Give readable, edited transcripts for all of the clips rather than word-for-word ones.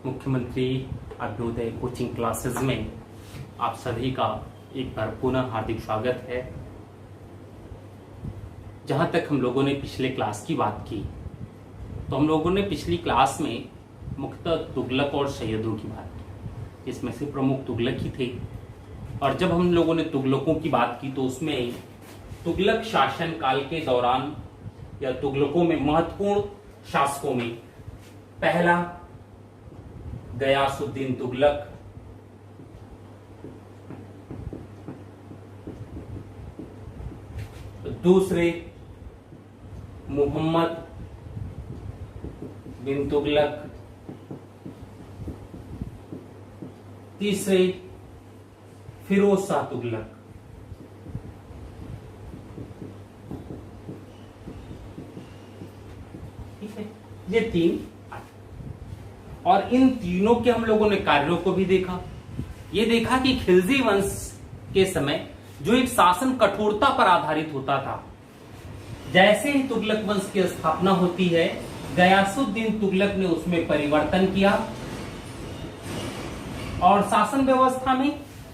मुख्यमंत्री Abhyuday coaching classes में आप सभी का एक बार पुनः हार्दिक स्वागत है। जहां तक हम लोगों ने पिछले क्लास की बात की तो हम लोगों ने पिछली क्लास में मुख्यतः तुगलक और सैयदों की बात की। इसमें से प्रमुख तुगलक ही थे और जब हम लोगों ने तुगलकों की बात की तो उसमें तुगलक शासन काल के दौरान या तुगलकों में महत्वपूर्ण शासकों में पहला गयासुद्दीन तुगलक, दूसरे मोहम्मद बिन तुगलक, तीसरे फिरोज शाह तुगलक, ठीक है। ये तीन और इन तीनों के हम लोगों ने कार्यों को भी देखा। ये देखा कि खिलजी वंश के समय जो एक शासन कठोरता पर आधारित होता था, जैसे ही तुगलक वंश की स्थापना होती है गयासुद्दीन तुगलक ने उसमें परिवर्तन किया और शासन व्यवस्था में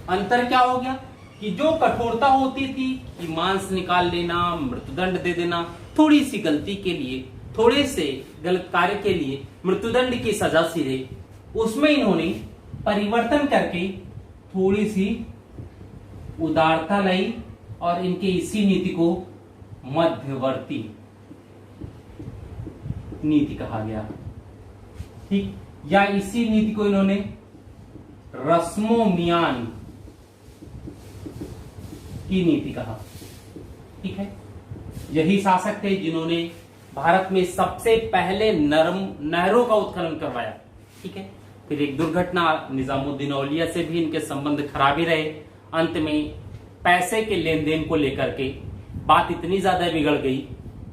अंतर क्या हो गया कि जो कठोरता होती थी कि मांस निकाल लेना, मृत्युदंड दे देना, थोड़ी सी गलती के लिए, थोड़े से गलत कार्य के लिए मृत्युदंड की सजा सिरे, उसमें इन्होंने परिवर्तन करके थोड़ी सी उदारता लाई और इनके इसी नीति को मध्यवर्ती नीति कहा गया, ठीक। या इसी नीति को इन्होंने रस्मो मियान की नीति कहा, ठीक है। यही शासक थे जिन्होंने भारत में सबसे पहले नहरों का उत्खनन करवाया, ठीक है। फिर एक दुर्घटना निजामुद्दीन औलिया से भी इनके संबंध खराब ही रहे। अंत में पैसे के लेन देन को लेकर के बात इतनी ज्यादा बिगड़ गई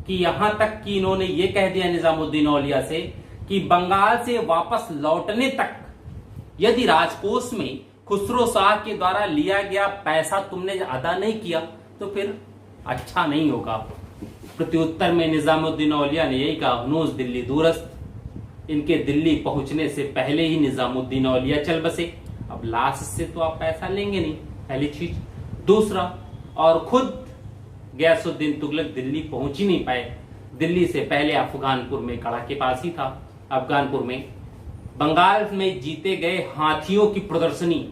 कि यहां तक कि इन्होंने ये कह दिया निजामुद्दीन औलिया से कि बंगाल से वापस लौटने तक यदि राजकोष में खुसरो शाह के द्वारा लिया गया पैसा तुमने अदा नहीं किया तो फिर अच्छा नहीं होगा। प्रत्युत्तर में निजामुद्दीन औलिया ने यही कहा, हनूज दिल्ली दूरस्थ। इनके दिल्ली पहुंचने से पहले ही निजामुद्दीन औलिया चल बसे। अब लाश से तो आप पैसा लेंगे नहीं, पहली चीज। दूसरा, और खुद गयासुद्दीन तुगलक दिल्ली पहुंच ही नहीं पाए। दिल्ली से पहले अफगानपुर में कड़ा के पास ही था। अफगानपुर में बंगाल में जीते गए हाथियों की प्रदर्शनी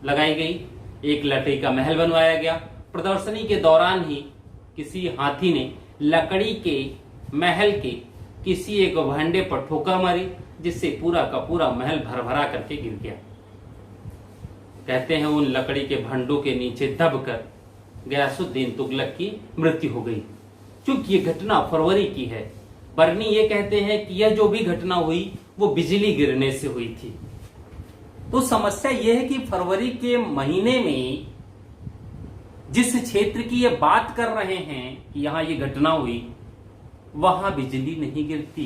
लगाई गई, एक लकड़ी का महल बनवाया गया। प्रदर्शनी के दौरान ही किसी हाथी ने लकड़ी के महल के किसी एक भंडे पर ठोकर मारी, जिससे पूरा का पूरा महल भरभरा करके गिर गया। कहते हैं उन लकड़ी के भंडों के नीचे दबकर गयासुद्दीन तुगलक की मृत्यु हो गई। चूंकि ये घटना फरवरी की है, बर्नी ये कहते हैं कि यह जो भी घटना हुई वो बिजली गिरने से हुई थी। तो समस्या यह है कि फरवरी के महीने में जिस क्षेत्र की ये बात कर रहे हैं कि यहां ये घटना हुई, वहां बिजली नहीं गिरती।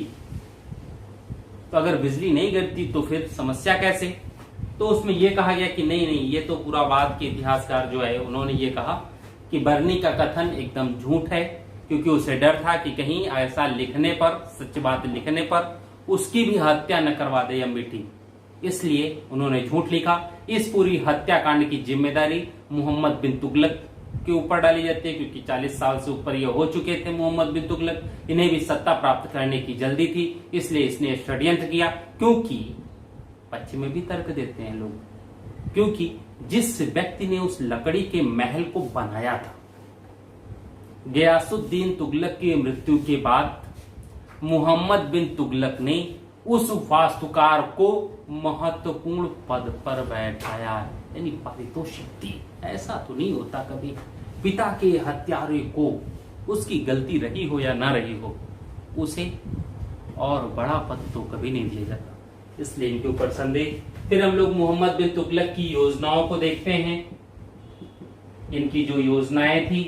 तो अगर बिजली नहीं गिरती तो फिर समस्या कैसे? तो उसमें यह कहा गया कि नहीं, ये तो पूरा बाद के इतिहासकार जो है उन्होंने ये कहा कि बर्नी का कथन एकदम झूठ है, क्योंकि उसे डर था कि कहीं ऐसा लिखने पर, सच बात लिखने पर उसकी भी हत्या न करवा दे अमेठी, इसलिए उन्होंने झूठ लिखा। इस पूरी हत्याकांड की जिम्मेदारी मोहम्मद बिन तुगलक के ऊपर डाली जाती है, क्योंकि 40 साल से ऊपर ये हो चुके थे मोहम्मद बिन तुगलक। इन्हें भी सत्ता प्राप्त करने की जल्दी थी, इसलिए इसने षड्यंत्र किया। क्योंकि पश्चिम में भी तर्क देते हैं लोग, क्योंकि जिस व्यक्ति ने उस लकड़ी के महल को बनाया था, गयासुद्दीन तुगलक की मृत्यु के बाद मोहम्मद बिन तुगलक ने उस वास्तुकार को महत्वपूर्ण पद पर बैठाया, यानी पारितोषिक दी। ऐसा तो नहीं होता कभी पिता के हत्यारे को, उसकी गलती रही हो या ना रही हो, उसे और बड़ा पद तो कभी नहीं दिया जाता। इसलिए इनके ऊपर संदेह। फिर हम लोग मोहम्मद बिन तुगलक की योजनाओं को देखते हैं। इनकी जो योजनाएं थी,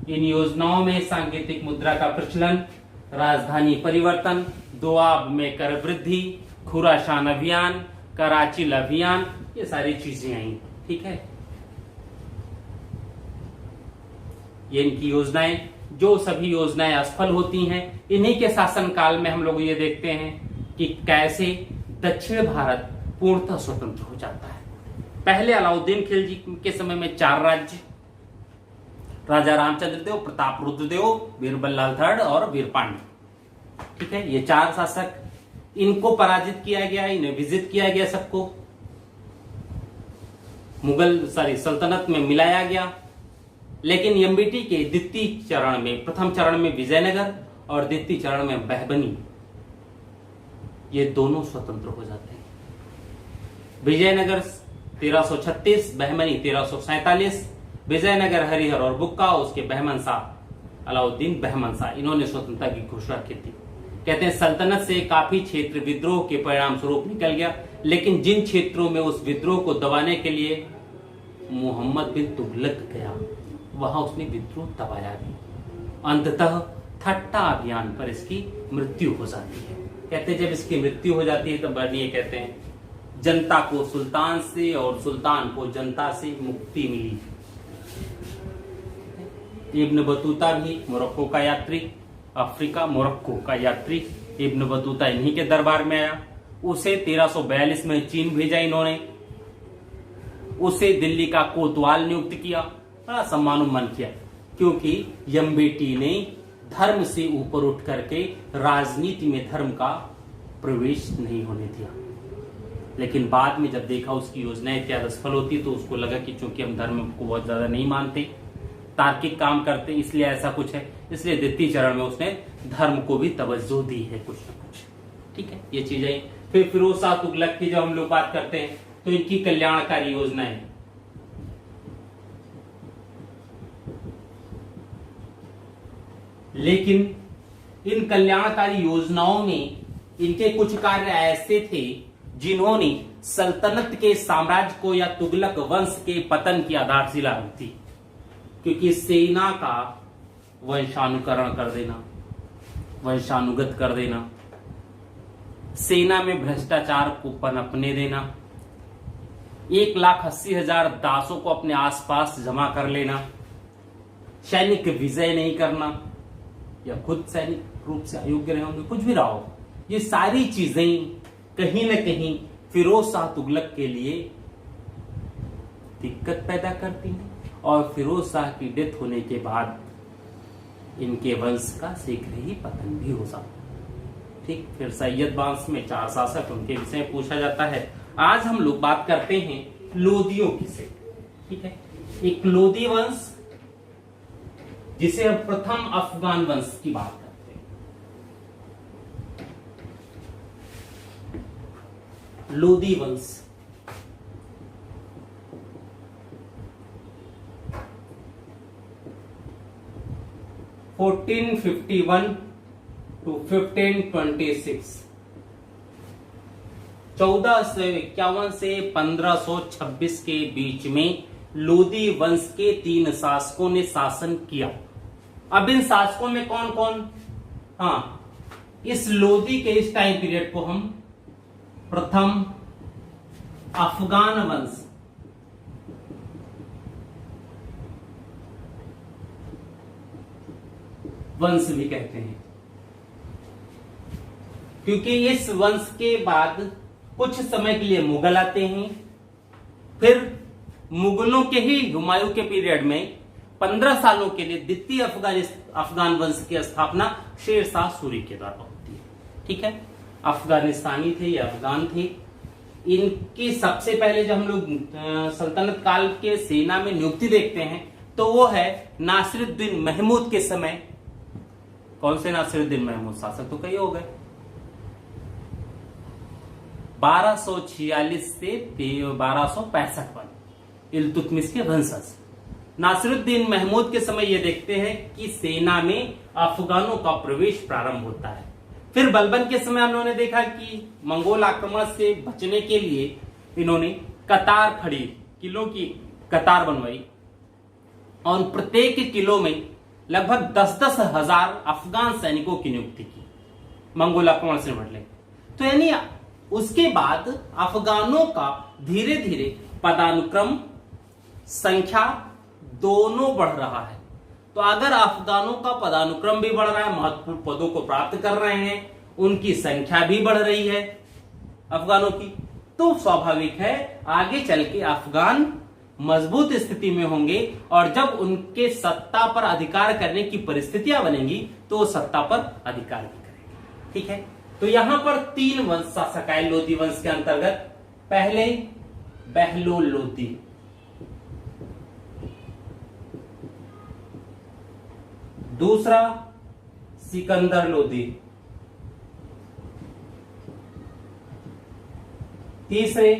इन योजनाओं में सांकेतिक मुद्रा का प्रचलन, राजधानी परिवर्तन, दोआब में कर वृद्धि, खुरासान अभियान, कराची अभियान, ये सारी चीजें आई, ठीक है। ये इनकी योजनाएं, जो सभी योजनाएं असफल होती हैं, इन्हीं के शासनकाल में हम लोग ये देखते हैं कि कैसे दक्षिण भारत पूर्णतः स्वतंत्र हो जाता है। पहले अलाउद्दीन खिलजी के समय में 4 राज्य, राजा रामचंद्र देव, प्रताप रुद्र देव, बीरबल लाल थर्ड और वीर पांड्य, ठीक है, ये 4 शासक, इनको पराजित किया गया, इन्हें विजित किया गया, सबको सल्तनत में मिलाया गया। लेकिन एमबीटी के द्वितीय चरण में, प्रथम चरण में विजयनगर और द्वितीय चरण में बहबनी, ये दोनों स्वतंत्र हो जाते हैं। विजयनगर 1336, बहमनी 1347, विजयनगर हरिहर और बुक्का, उसके बहमन शाह अलाउद्दीन बहमन शाह, इन्होंने स्वतंत्रता की घोषणा की थी। कहते हैं सल्तनत से काफी क्षेत्र विद्रोह के परिणाम स्वरूप निकल गया, लेकिन जिन क्षेत्रों में उस विद्रोह को दबाने के लिए मोहम्मद बिन तुगलक गया, वहां उसने विद्रोह दबाया भी। अंततः ठट्टा अभियान पर इसकी मृत्यु हो जाती है। कहते हैं जब इसकी मृत्यु हो जाती है तब बर्निए कहते हैं जनता को सुल्तान से और सुल्तान को जनता से मुक्ति मिली। इब्न बतूता भी मोरक्को का यात्री, अफ्रीका मोरक्को का यात्री इब्न बतूता इन्हीं के दरबार में आया। उसे 1342 में चीन भेजा इन्होंने, उसे दिल्ली का कोतवाल नियुक्त किया, बड़ा सम्मान किया, क्योंकि एमबीटी ने धर्म से ऊपर उठ करके राजनीति में धर्म का प्रवेश नहीं होने दिया। लेकिन बाद में जब देखा उसकी योजनाएं क्या सफल होती, तो उसको लगा कि चूंकि हम धर्म को बहुत ज्यादा नहीं मानते, तार्किक काम करते, इसलिए ऐसा कुछ है, इसलिए द्वितीय चरण में उसने धर्म को भी तवज्जो दी है कुछ न कुछ, ठीक है, ये चीजें। फिर फिरोज शाह तुगलक की जब हम लोग बात करते हैं तो इनकी कल्याणकारी योजनाएं, लेकिन इन कल्याणकारी योजनाओं में इनके कुछ कार्य ऐसे थे जिन्होंने सल्तनत के साम्राज्य को या तुगलक वंश के पतन की आधारशिला रखी। क्योंकि सेना का वंशानुकरण कर देना, वंशानुगत कर देना, सेना में भ्रष्टाचार को पनपने देना, 1,80,000 दासों को अपने आसपास जमा कर लेना, सैनिक विजय नहीं करना, या खुद सैनिक रूप से अयोग्य रहे होंगे, कुछ भी रहा हो, ये सारी चीजें कहीं न कहीं फिरोज शाह तुगलक के लिए दिक्कत पैदा करती हैं। और फिरोज शाह की डेथ होने के बाद इनके वंश का शीघ्र ही पतन भी हो सकता है, ठीक। फिर सैयद वंश में 4 शासक, उनके विषय में पूछा जाता है। आज हम लोग बात करते हैं लोदियों की से, ठीक है। एक लोदी वंश, जिसे हम प्रथम अफगान वंश की बात करते हैं। लोदी वंश 1451 to 1526, 1451 से 1526 के बीच में लोदी वंश के 3 शासकों ने शासन किया। अब इन शासकों में कौन कौन? हाँ, इस लोदी के इस टाइम पीरियड को हम प्रथम अफगान वंश भी कहते हैं, क्योंकि इस वंश के बाद कुछ समय के लिए मुगल आते हैं। फिर मुगलों के ही हुमायूं के पीरियड में 15 सालों के लिए द्वितीय अफगान वंश की स्थापना शेर शाह सूरी के द्वारा होती है, ठीक है। अफगानिस्तानी थे या अफगान थे। इनकी सबसे पहले जब हम लोग सल्तनत काल के सेना में नियुक्ति देखते हैं तो वो है नासिरुद्दीन महमूद के समय। कौन से नासिरुद्दीन महमूद? शासक तो कई हो गए। 1246 से 1265 वाले इल्तुतमिश के वंशज। नासिरुद्दीन महमूद के समय ये देखते हैं कि सेना में अफगानों का प्रवेश प्रारंभ होता है। फिर बलबन के समय उन्होंने देखा कि मंगोल आक्रमण से बचने के लिए इन्होंने कतार खड़ी, किलों की कतार बनवाई और प्रत्येक किलो में लगभग 10-10 हजार अफगान सैनिकों की नियुक्ति की मंगोल आक्रमण से निपटने। तो यानी उसके बाद अफगानों का धीरे धीरे पदानुक्रम, संख्या दोनों बढ़ रहा है। तो अगर अफगानों का पदानुक्रम भी बढ़ रहा है, महत्वपूर्ण पदों को प्राप्त कर रहे हैं, उनकी संख्या भी बढ़ रही है, अफगानों की, तो स्वाभाविक है आगे चल के अफगान मजबूत स्थिति में होंगे और जब उनके सत्ता पर अधिकार करने की परिस्थितियां बनेंगी तो वो सत्ता पर अधिकार भी करेंगे। ठीक है, तो यहां पर 3 वंश शासक आए लोदी वंश के अंतर्गत। पहले बहलोल लोदी, दूसरा सिकंदर लोदी, तीसरे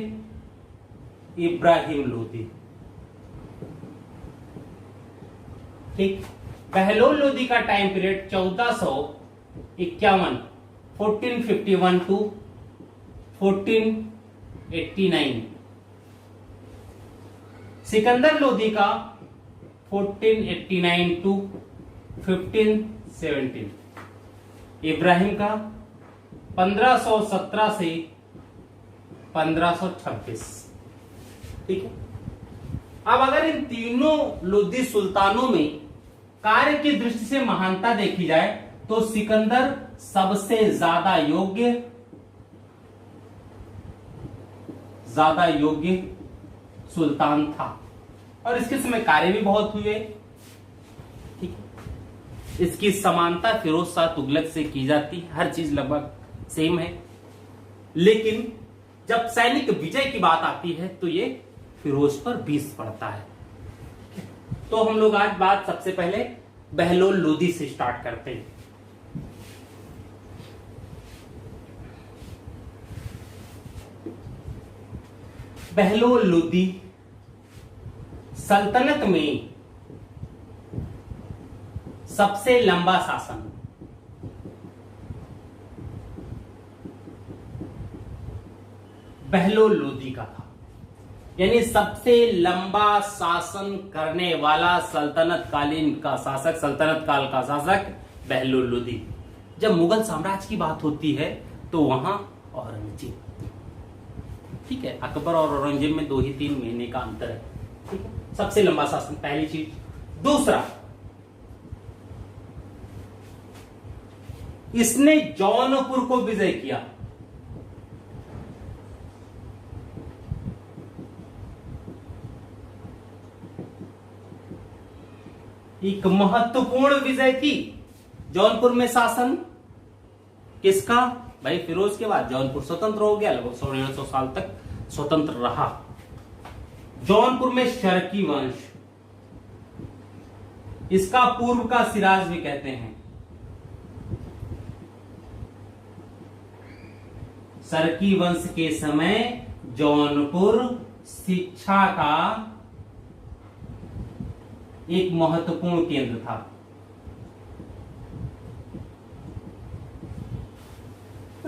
इब्राहिम लोदी। ठीक, बहलोल लोदी का time period 1451 1451 to 1489, Sikandar Lodi का 1489 टू 1517, इब्राहिम का 1517 से 1526। ठीक है, अब अगर इन तीनों लोदी सुल्तानों में कार्य की दृष्टि से महानता देखी जाए तो सिकंदर सबसे ज्यादा योग्य सुल्तान था और इसके समय कार्य भी बहुत हुए। ठीक है, इसकी समानता फिरोज शाह तुगलक से की जाती है, हर चीज लगभग सेम है, लेकिन जब सैनिक विजय की बात आती है तो ये फिरोज पर 20 पड़ता है। तो हम लोग आज बात सबसे पहले बहलोल लोदी से स्टार्ट करते हैं। बहलोल लोदी सल्तनत में सबसे लंबा शासन, बहलोल लोदी का था, यानी सबसे लंबा शासन करने वाला सल्तनत कालीन का शासक, सल्तनत काल का शासक बहलोल लोदी। जब मुगल साम्राज्य की बात होती है तो वहां औरंगजेब, ठीक है, अकबर और औरंगजेब में 2 ही 3 महीने का अंतर है। ठीक है, सबसे लंबा शासन, पहली चीज। दूसरा, इसने जौनपुर को विजय किया। एक महत्वपूर्ण विजय थी जौनपुर में शासन किसका? भाई फिरोज के बाद जौनपुर स्वतंत्र हो गया, लगभग 100-150 साल तक स्वतंत्र रहा। जौनपुर में शर्की वंश, इसका पूर्व का सिराज भी कहते हैं। शर्की वंश के समय जौनपुर शिक्षा का एक महत्वपूर्ण केंद्र था।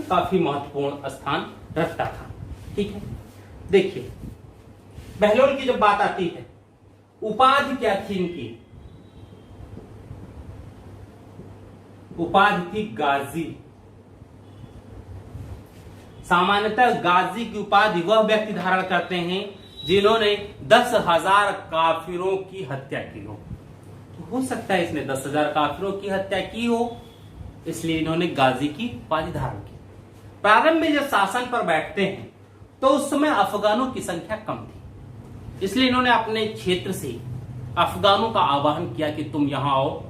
काफी महत्वपूर्ण स्थान रखता था। ठीक है, देखिए बहलोल की जब बात आती है, उपाधि क्या थी इनकी? उपाधि थी गाजी। सामान्यतः गाजी की उपाधि वह व्यक्ति धारण करते हैं जिन्होंने 10,000 काफिरों की हत्या की हो। तो हो सकता है इसने 10,000 काफिरों की हत्या की हो, इसलिए इन्होंने गाजी की उपाधि धारण की। प्रारंभ में जब शासन पर बैठते हैं तो उस समय अफगानों की संख्या कम थी, इसलिए इन्होंने अपने क्षेत्र से अफगानों का आह्वान किया कि तुम यहां आओ,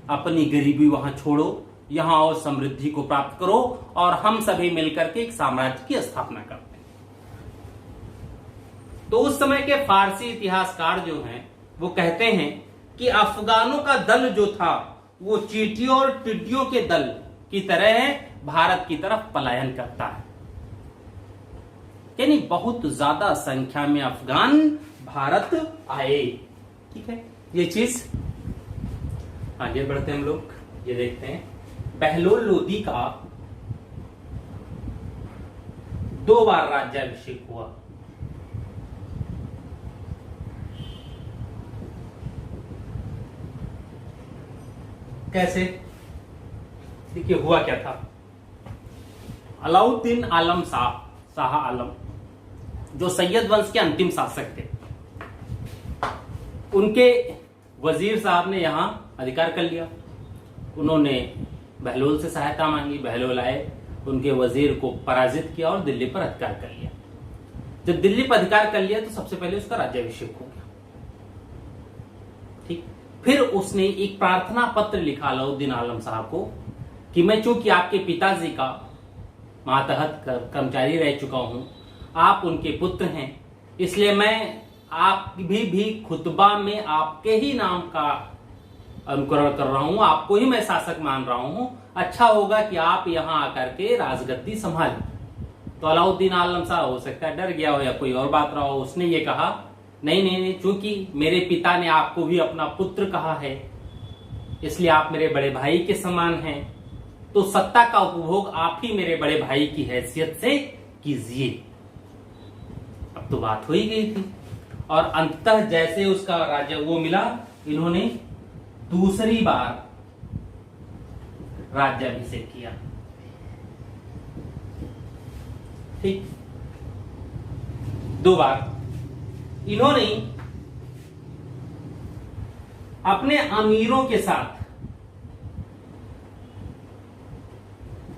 अपनी गरीबी वहां छोड़ो, यहां आओ, समृद्धि को प्राप्त करो और हम सभी मिलकर के एक साम्राज्य की स्थापना करते हैं। तो उस समय के फारसी इतिहासकार जो हैं वो कहते हैं कि अफगानों का दल जो था वो चींटियों और टिड्डियों के दल की तरह है, भारत की तरफ पलायन करता है। यानी बहुत ज्यादा संख्या में अफगान भारत आए। ठीक है, ये चीज आगे बढ़ते हैं हम लोग, ये देखते हैं बहलोल लोदी का 2 बार राज्याभिषेक हुआ। कैसे? देखिए हुआ क्या था। अलाउद्दीन आलम शाह आलम जो सैयद वंश के अंतिम शासक थे, उनके वजीर साहब ने यहां अधिकार कर लिया। उन्होंने बहलोल से सहायता मांगी, बहलोल आए उनके वजीर को पराजित किया और दिल्ली पर अधिकार कर लिया। जब दिल्ली पर अधिकार कर लिया तो सबसे पहले उसका राज्याभिषेक हो गया। ठीक, फिर उसने एक प्रार्थना पत्र लिखा अलाउद्दीन आलम साहब को कि मैं चूंकि आपके पिताजी का मातहत कर्मचारी रह चुका हूं, आप उनके पुत्र हैं, इसलिए मैं आप भी खुतबा में आपके ही नाम का अनुकरण कर रहा हूं, आपको ही मैं शासक मान रहा हूं, अच्छा होगा कि आप यहां आकर के राजगद्दी संभालें। तो अलाउद्दीन आलम साहब हो सकता है डर गया हो या कोई और बात रहा हो, उसने ये कहा नहीं नहीं नहीं, चूंकि मेरे पिता ने आपको भी अपना पुत्र कहा है, इसलिए आप मेरे बड़े भाई के समान हैं, तो सत्ता का उपभोग आप ही मेरे बड़े भाई की हैसियत से कीजिए। अब तो बात हो ही गई थी और अंततः जैसे उसका राज्य वो मिला, इन्होंने दूसरी बार राज्याभिषेक किया। ठीक, 2 बार इन्होंने अपने अमीरों के साथ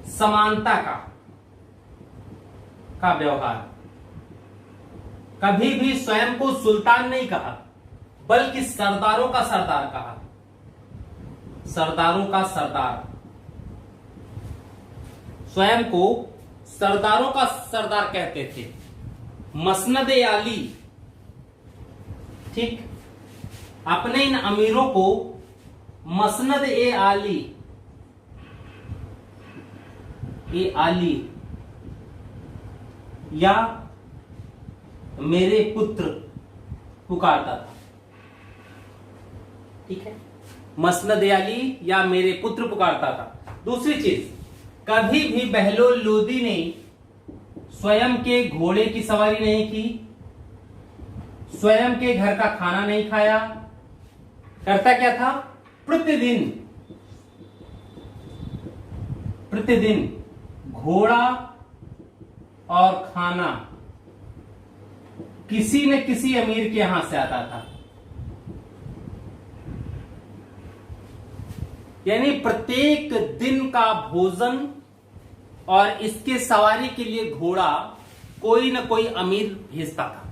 समानता का व्यवहार, कभी भी स्वयं को सुल्तान नहीं कहा बल्कि सरदारों का सरदार कहा। सरदारों का सरदार, स्वयं को सरदारों का सरदार कहते थे। मसनद ए आली, ठीक, अपने इन अमीरों को मसनद ए आली या मेरे पुत्र पुकारता था। ठीक है, मसनद ए आली या मेरे पुत्र पुकारता था। दूसरी चीज, कभी भी बहलोल लोदी ने स्वयं के घोड़े की सवारी नहीं की, स्वयं के घर का खाना नहीं खाया। करता क्या था? प्रतिदिन घोड़ा और खाना किसी न किसी अमीर के यहां से आता था। यानी प्रत्येक दिन का भोजन और इसके सवारी के लिए घोड़ा कोई न कोई अमीर भेजता था।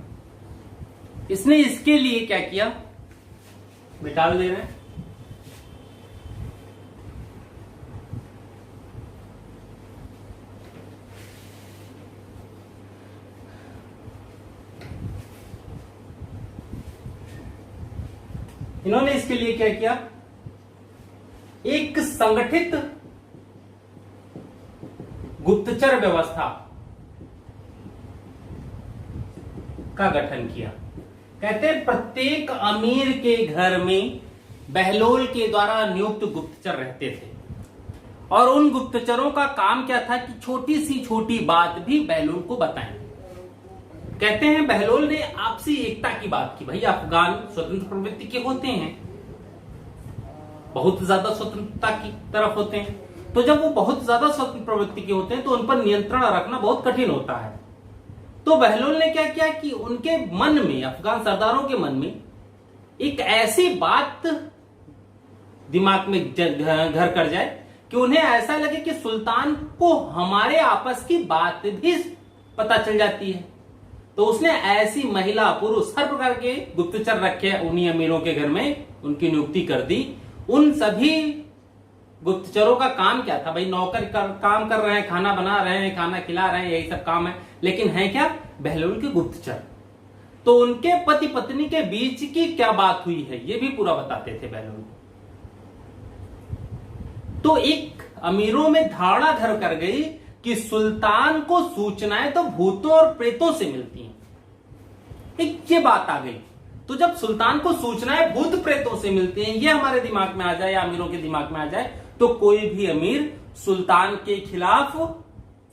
इसने इसके लिए क्या किया? मिटाल दे रहे हैं। इन्होंने इसके लिए क्या किया? एक संगठित गुप्तचर व्यवस्था का गठन किया। कहते हैं प्रत्येक अमीर के घर में बहलोल के द्वारा नियुक्त गुप्तचर रहते थे और उन गुप्तचरों का काम क्या था कि छोटी सी छोटी बात भी बहलोल को बताएं। कहते हैं बहलोल ने आपसी एकता की बात की। भाई अफगान स्वतंत्र प्रवृत्ति के होते हैं, बहुत ज्यादा स्वतंत्रता की तरफ होते हैं, तो जब वो बहुत ज्यादा स्वतंत्र प्रवृत्ति के होते हैं तो उन पर नियंत्रण रखना बहुत कठिन होता है। तो बहलोल ने क्या किया कि उनके मन में, अफगान सरदारों के मन में एक ऐसी बात दिमाग में घर कर जाए कि उन्हें ऐसा लगे कि सुल्तान को हमारे आपस की बात भी पता चल जाती है। तो उसने ऐसी महिला पुरुष हर प्रकार के गुप्तचर रखे उन्हीं अमीरों के घर में, उनकी नियुक्ति कर दी। उन सभी गुप्तचरों का काम क्या था? भाई नौकर काम कर रहे हैं, खाना बना रहे हैं, खाना खिला रहे हैं, यही सब काम है, लेकिन है क्या? बहलोल के गुप्तचर। तो उनके पति पत्नी के बीच की क्या बात हुई है ये भी पूरा बताते थे बहलोल। तो एक अमीरों में धारणा घर कर गई कि सुल्तान को सूचनाएं तो भूतों और प्रेतों से मिलती हैं। एक ये बात आ गई। तो जब सुल्तान को सूचनाएं भूत प्रेतों से मिलती हैं, ये हमारे दिमाग में आ जाए या अमीरों के दिमाग में आ जाए, तो कोई भी अमीर सुल्तान के खिलाफ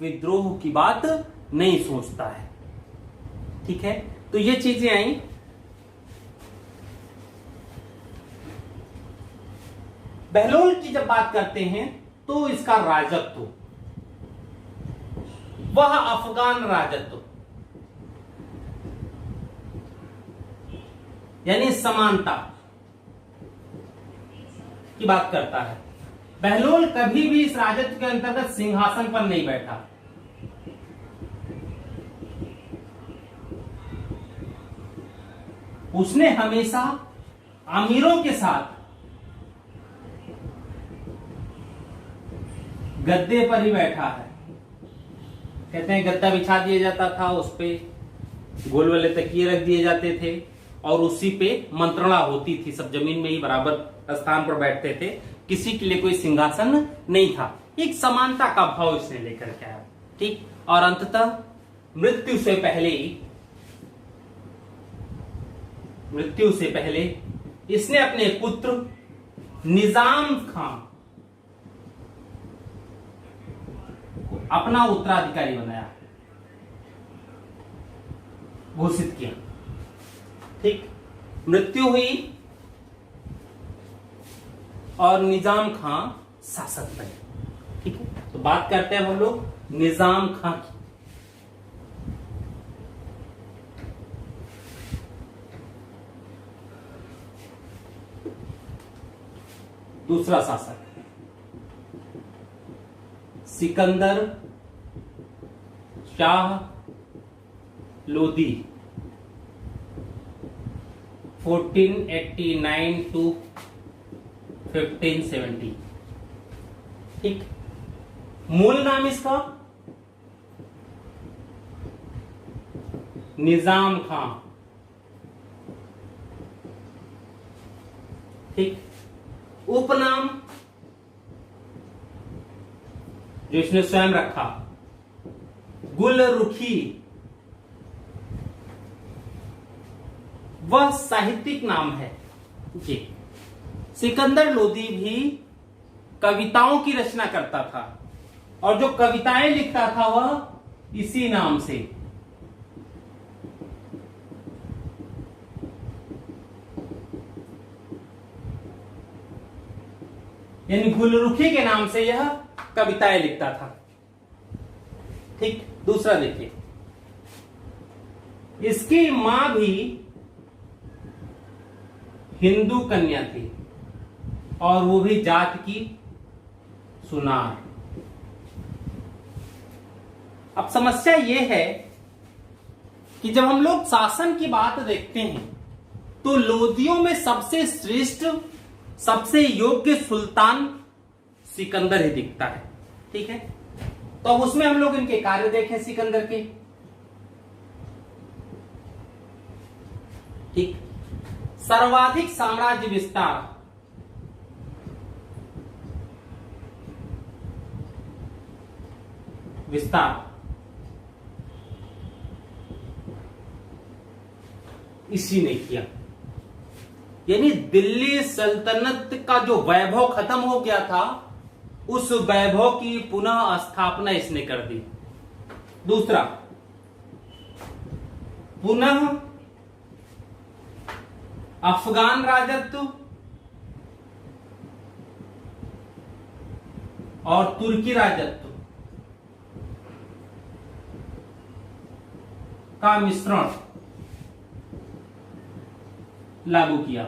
विद्रोह की बात नहीं सोचता है। ठीक है, तो ये चीजें आई। बहलोल की जब बात करते हैं तो इसका राजत्व, वह अफगान राजत्व यानी समानता की बात करता है। बहलोल कभी भी इस राजत्व के अंतर्गत सिंहासन पर नहीं बैठा। उसने हमेशा अमीरों के साथ गद्दे पर ही बैठा है। कहते हैं गद्दा बिछा दिया जाता था, उस पे गोल वाले तकिए रख दिए जाते थे और उसी पे मंत्रणा होती थी। सब जमीन में ही बराबर स्थान पर बैठते थे, किसी के लिए कोई सिंहासन नहीं था। एक समानता का भाव इसने लेकर के आया। ठीक, और अंततः मृत्यु से पहले इसने अपने पुत्र निजाम खां को अपना उत्तराधिकारी बनाया, घोषित किया। ठीक, मृत्यु हुई और निजाम खां शासक बने। ठीक है, तो बात करते हैं हम लोग निजाम खां की। दूसरा शासक सिकंदर शाह लोदी 1489 to 1570। ठीक, मूल नाम इसका निजाम खां। ठीक, उपनाम जो इसने स्वयं रखा गुल रुखी, वह साहित्यिक नाम है जी। सिकंदर लोदी भी कविताओं की रचना करता था और जो कविताएं लिखता था वह इसी नाम से। यानी गुलरुखी के नाम से यह कविताएं लिखता था। ठीक, दूसरा देखिए, इसकी मां भी हिंदू कन्या थी और वो भी जात की सुनार। अब समस्या यह है कि जब हम लोग शासन की बात देखते हैं तो लोदियों में सबसे श्रेष्ठ, सबसे योग्य सुल्तान सिकंदर ही दिखता है। ठीक है, तो अब उसमें हम लोग इनके कार्य देखें सिकंदर के। ठीक, सर्वाधिक साम्राज्य विस्तार इसी ने किया। यानी दिल्ली सल्तनत का जो वैभव खत्म हो गया था, उस वैभव की पुनः स्थापना इसने कर दी। दूसरा, पुनः अफगान राजत्व और तुर्की राजत्व का मिश्रण लागू किया।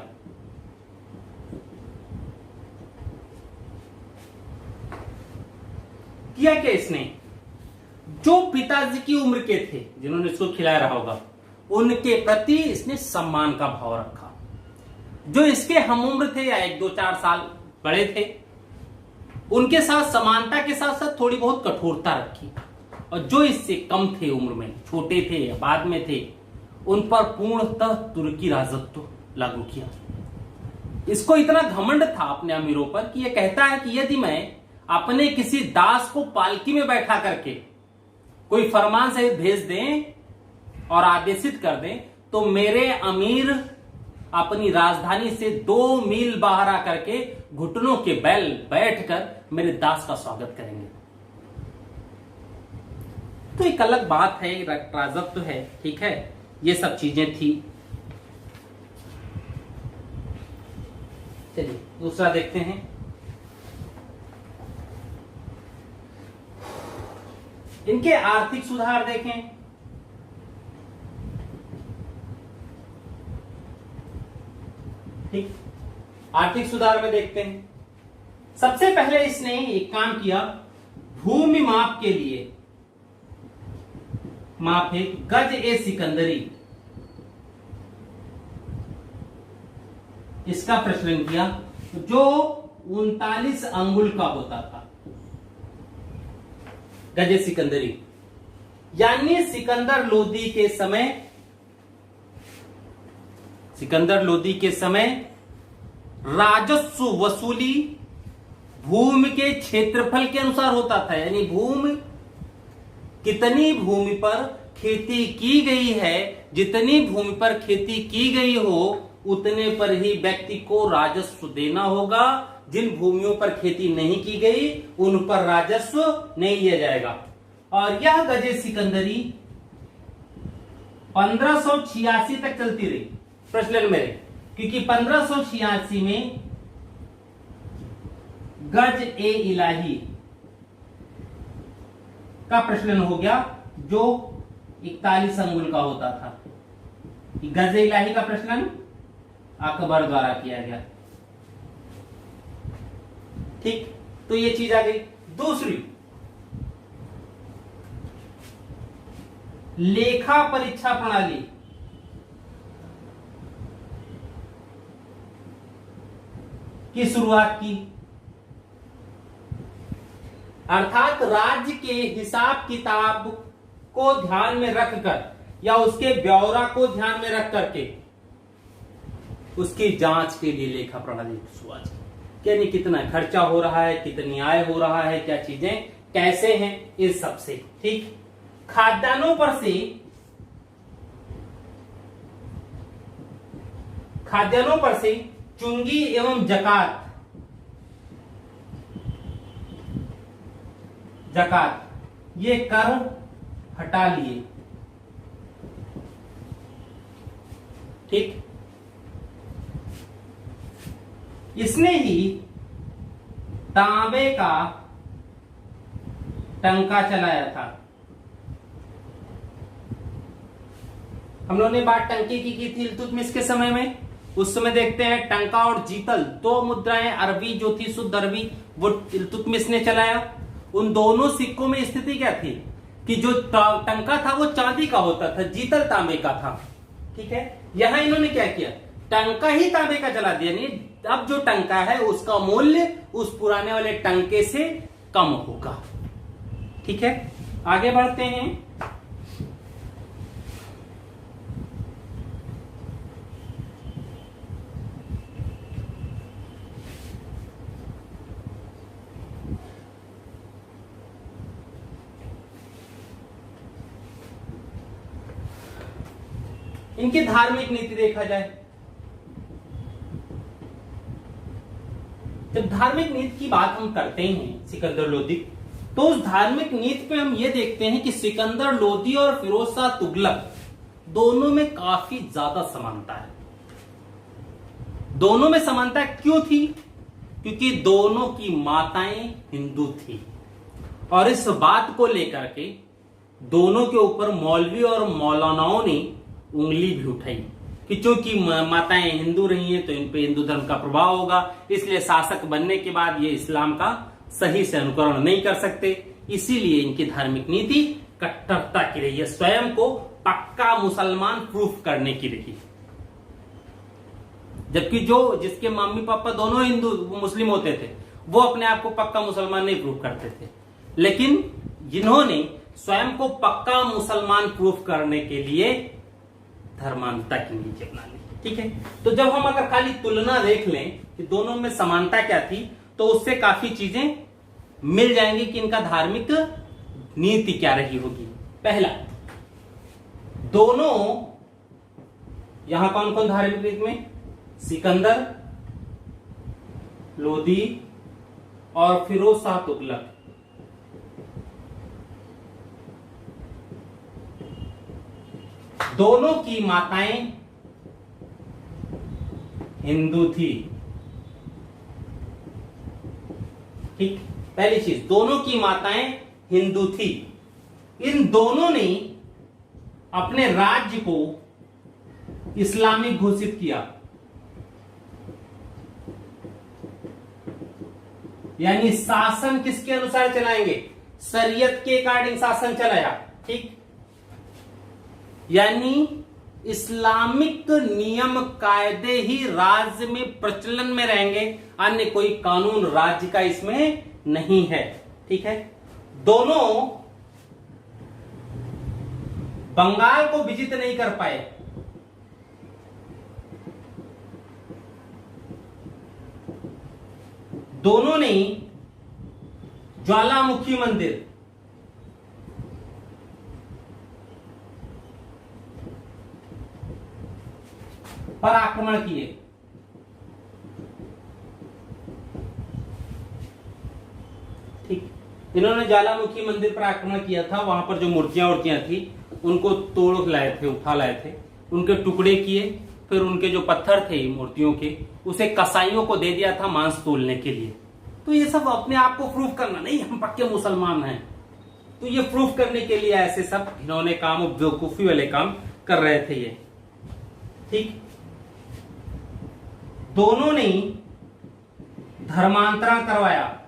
क्या इसने जो पिताजी की उम्र के थे, जिन्होंने इसको खिलाया रहा होगा, उनके प्रति इसने सम्मान का भाव रखा। जो इसके हम उम्र थे या 1-2-4 साल बड़े थे, उनके साथ समानता के साथ साथ थोड़ी बहुत कठोरता रखी, और जो इससे कम थे उम्र में, छोटे थे या बाद में थे, उन पर पूर्णतः तुर्की राजत्व लागू किया। इसको इतना घमंड था अपने अमीरों पर कि यह कहता है कि यदि मैं अपने किसी दास को पालकी में बैठा करके कोई फरमान सहित भेज दें और आदेशित कर दें, तो मेरे अमीर अपनी राजधानी से 2 मील बाहर आकर के घुटनों के बैल बैठकर मेरे दास का स्वागत करेंगे। तो एक अलग बात है, राजत्व है, ठीक है, ये सब चीजें थी। चलिए दूसरा देखते हैं। इनके आर्थिक सुधार देखें। ठीक, आर्थिक सुधार में देखते हैं सबसे पहले इसने एक काम किया, भूमि माप के लिए माप है गज ए सिकंदरी, इसका प्रचलन किया जो 39 अंगुल का होता था। गज ए सिकंदरी यानी सिकंदर लोदी के समय राजस्व वसूली भूमि के क्षेत्रफल के अनुसार होता था। यानी कितनी भूमि पर खेती की गई है, जितनी भूमि पर खेती की गई हो उतने पर ही व्यक्ति को राजस्व देना होगा। जिन भूमियों पर खेती नहीं की गई उन पर राजस्व नहीं लिया जाएगा। और यह गज ए सिकंदरी 1586 तक चलती रही प्रचलन में, क्योंकि 1586 में गज ए इलाही का प्रचलन हो गया जो 41 अंगुल का होता था। गज ए इलाही का प्रचलन अकबर द्वारा किया गया। ठीक, तो ये चीज आ गई। दूसरी, लेखा परीक्षा प्रणाली। की शुरुआत की, अर्थात राज्य के हिसाब किताब को ध्यान में रखकर या उसके ब्यौरा को ध्यान में रख करके उसकी जांच के लिए लेखा प्रणाली की शुरुआत की। यानी कितना खर्चा हो रहा है, कितनी आय हो रहा है, क्या चीजें कैसे हैं, इस सब से। ठीक, खाद्यान्नों पर से चुंगी एवं जकात ये कर हटा लिए। ठीक, इसने ही तांबे का टंका चलाया था। हम लोगों ने बात टंके की थी इल्तुतमिश के समय में। उस समय देखते हैं टंका और जीतल दो मुद्राएं अरबी जो थी, शुद्ध अरबी, वो इल्तुतमिश ने चलाया। उन दोनों सिक्कों में स्थिति क्या थी कि जो टंका था वो चांदी का होता था, जीतल तांबे का था। ठीक है, यहां इन्होंने क्या किया, टंका ही तांबे का चला दिया। नहीं, अब जो टंका है उसका मूल्य उस पुराने वाले टंके से कम होगा। ठीक है, आगे बढ़ते हैं। इनकी धार्मिक नीति देखा जाए, जब धार्मिक नीति की बात हम करते हैं सिकंदर लोदी, तो उस धार्मिक नीति पे हम ये देखते हैं कि सिकंदर लोदी और फिरोज शाह तुगलक दोनों में काफी ज्यादा समानता है। दोनों में समानता क्यों थी? क्योंकि दोनों की माताएं हिंदू थी और इस बात को लेकर के दोनों के ऊपर मौलवी और मौलानाओं ने उंगली भी उठाई कि चूंकि माताएं हिंदू रही हैं तो इन पे हिंदू धर्म का प्रभाव होगा, इसलिए शासक बनने के बाद ये इस्लाम का सही से अनुकरण नहीं कर सकते। इसीलिए इनकी धार्मिक नीति कट्टरता की रही है, स्वयं को पक्का मुसलमान प्रूफ करने की रही। जबकि जिसके मम्मी पापा दोनों हिंदू मुस्लिम होते थे वो अपने आप को पक्का मुसलमान नहीं प्रूफ करते थे, लेकिन जिन्होंने स्वयं को पक्का मुसलमान प्रूफ करने के लिए धर्मांधता की नीति अपना ली। ठीक है, तो जब हम अगर खाली तुलना देख लें कि दोनों में समानता क्या थी तो उससे काफी चीजें मिल जाएंगी कि इनका धार्मिक नीति क्या रही होगी। पहला, दोनों यहां कौन कौन धार्मिक नीति में, सिकंदर लोदी और फिरोज शाह तुगलक, दोनों की माताएं हिंदू थी। ठीक, पहली चीज, दोनों की माताएं हिंदू थी। इन दोनों ने अपने राज्य को इस्लामिक घोषित किया। यानी शासन किसके अनुसार चलाएंगे? शरीयत के अकॉर्डिंग शासन चलाया, ठीक। यानी इस्लामिक नियम कायदे ही राज्य में प्रचलन में रहेंगे, अन्य कोई कानून राज्य का इसमें नहीं है, ठीक है। दोनों बंगाल को विजित नहीं कर पाए, दोनों ने ज्वालामुखी मंदिर पर आक्रमण किए, ठीक। इन्होंने ज्वालामुखी मंदिर पर आक्रमण किया था, वहां पर जो मूर्तियां थी उनको तोड़ लाए थे, उठा लाए थे, उनके टुकड़े किए, फिर उनके जो पत्थर थे मूर्तियों के उसे कसाईयों को दे दिया था मांस तोलने के लिए। तो ये सब अपने आप को प्रूफ करना नहीं, हम पक्के मुसलमान हैं, तो ये प्रूफ करने के लिए ऐसे सब इन्होंने काम, बेवकूफी वाले काम कर रहे थे ये, ठीक। दोनों ने धर्मांतरण करवाया,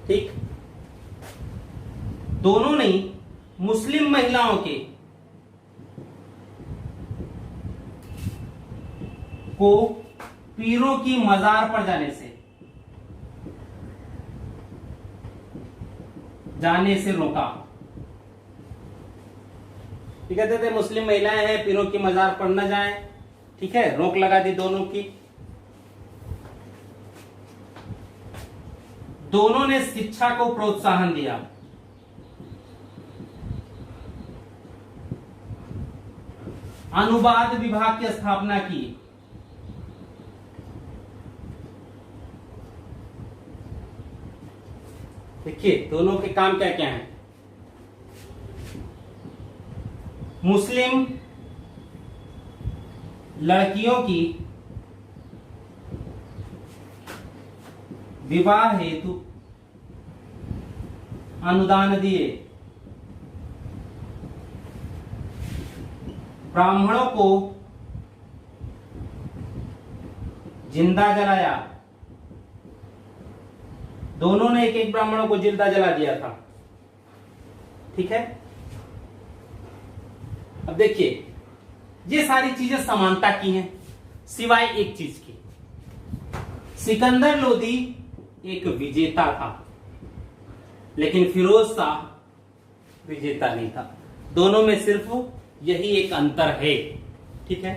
ठीक। दोनों ने मुस्लिम महिलाओं के को पीरों की मजार पर जाने से रोका। कहते थे मुस्लिम महिलाएं हैं, पीरों की मजार पर न जाएं, ठीक है, रोक लगा दी दोनों की। दोनों ने शिक्षा को प्रोत्साहन दिया, अनुवाद विभाग की स्थापना की, देखिए दोनों के काम क्या क्या हैं। मुस्लिम लड़कियों की विवाह हेतु अनुदान दिए, ब्राह्मणों को जिंदा जलाया, दोनों ने एक एक ब्राह्मणों को जिंदा जला दिया था, ठीक है। अब देखिए ये सारी चीजें समानता की हैं, सिवाय एक चीज की, सिकंदर लोदी एक विजेता था लेकिन फिरोज शाह विजेता नहीं था। दोनों में सिर्फ यही एक अंतर है, ठीक है,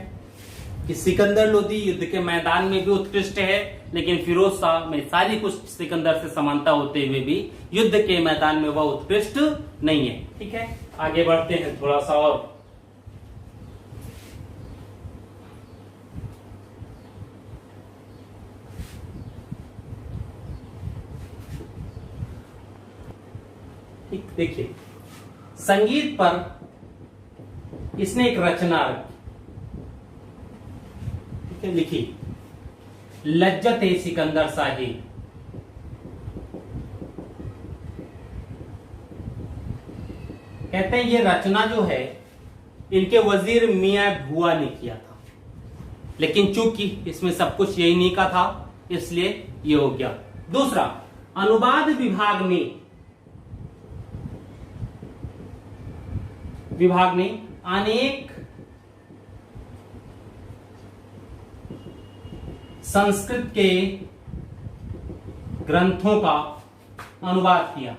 कि सिकंदर लोदी युद्ध के मैदान में भी उत्कृष्ट है, लेकिन फिरोज शाह में सारी कुछ सिकंदर से समानता होते हुए भी युद्ध के मैदान में वह उत्कृष्ट नहीं है, ठीक है। आगे बढ़ते हैं थोड़ा सा और। ठीक, देखिए संगीत पर इसने एक रचना लिखी, लज्जत-ए सिकंदर शाही। कहते हैं ये रचना जो है इनके वजीर मियां भुआ ने किया था, लेकिन चूंकि इसमें सब कुछ यही नहीं का था इसलिए ये हो गया। दूसरा, अनुवाद विभाग ने अनेक संस्कृत के ग्रंथों का अनुवाद किया,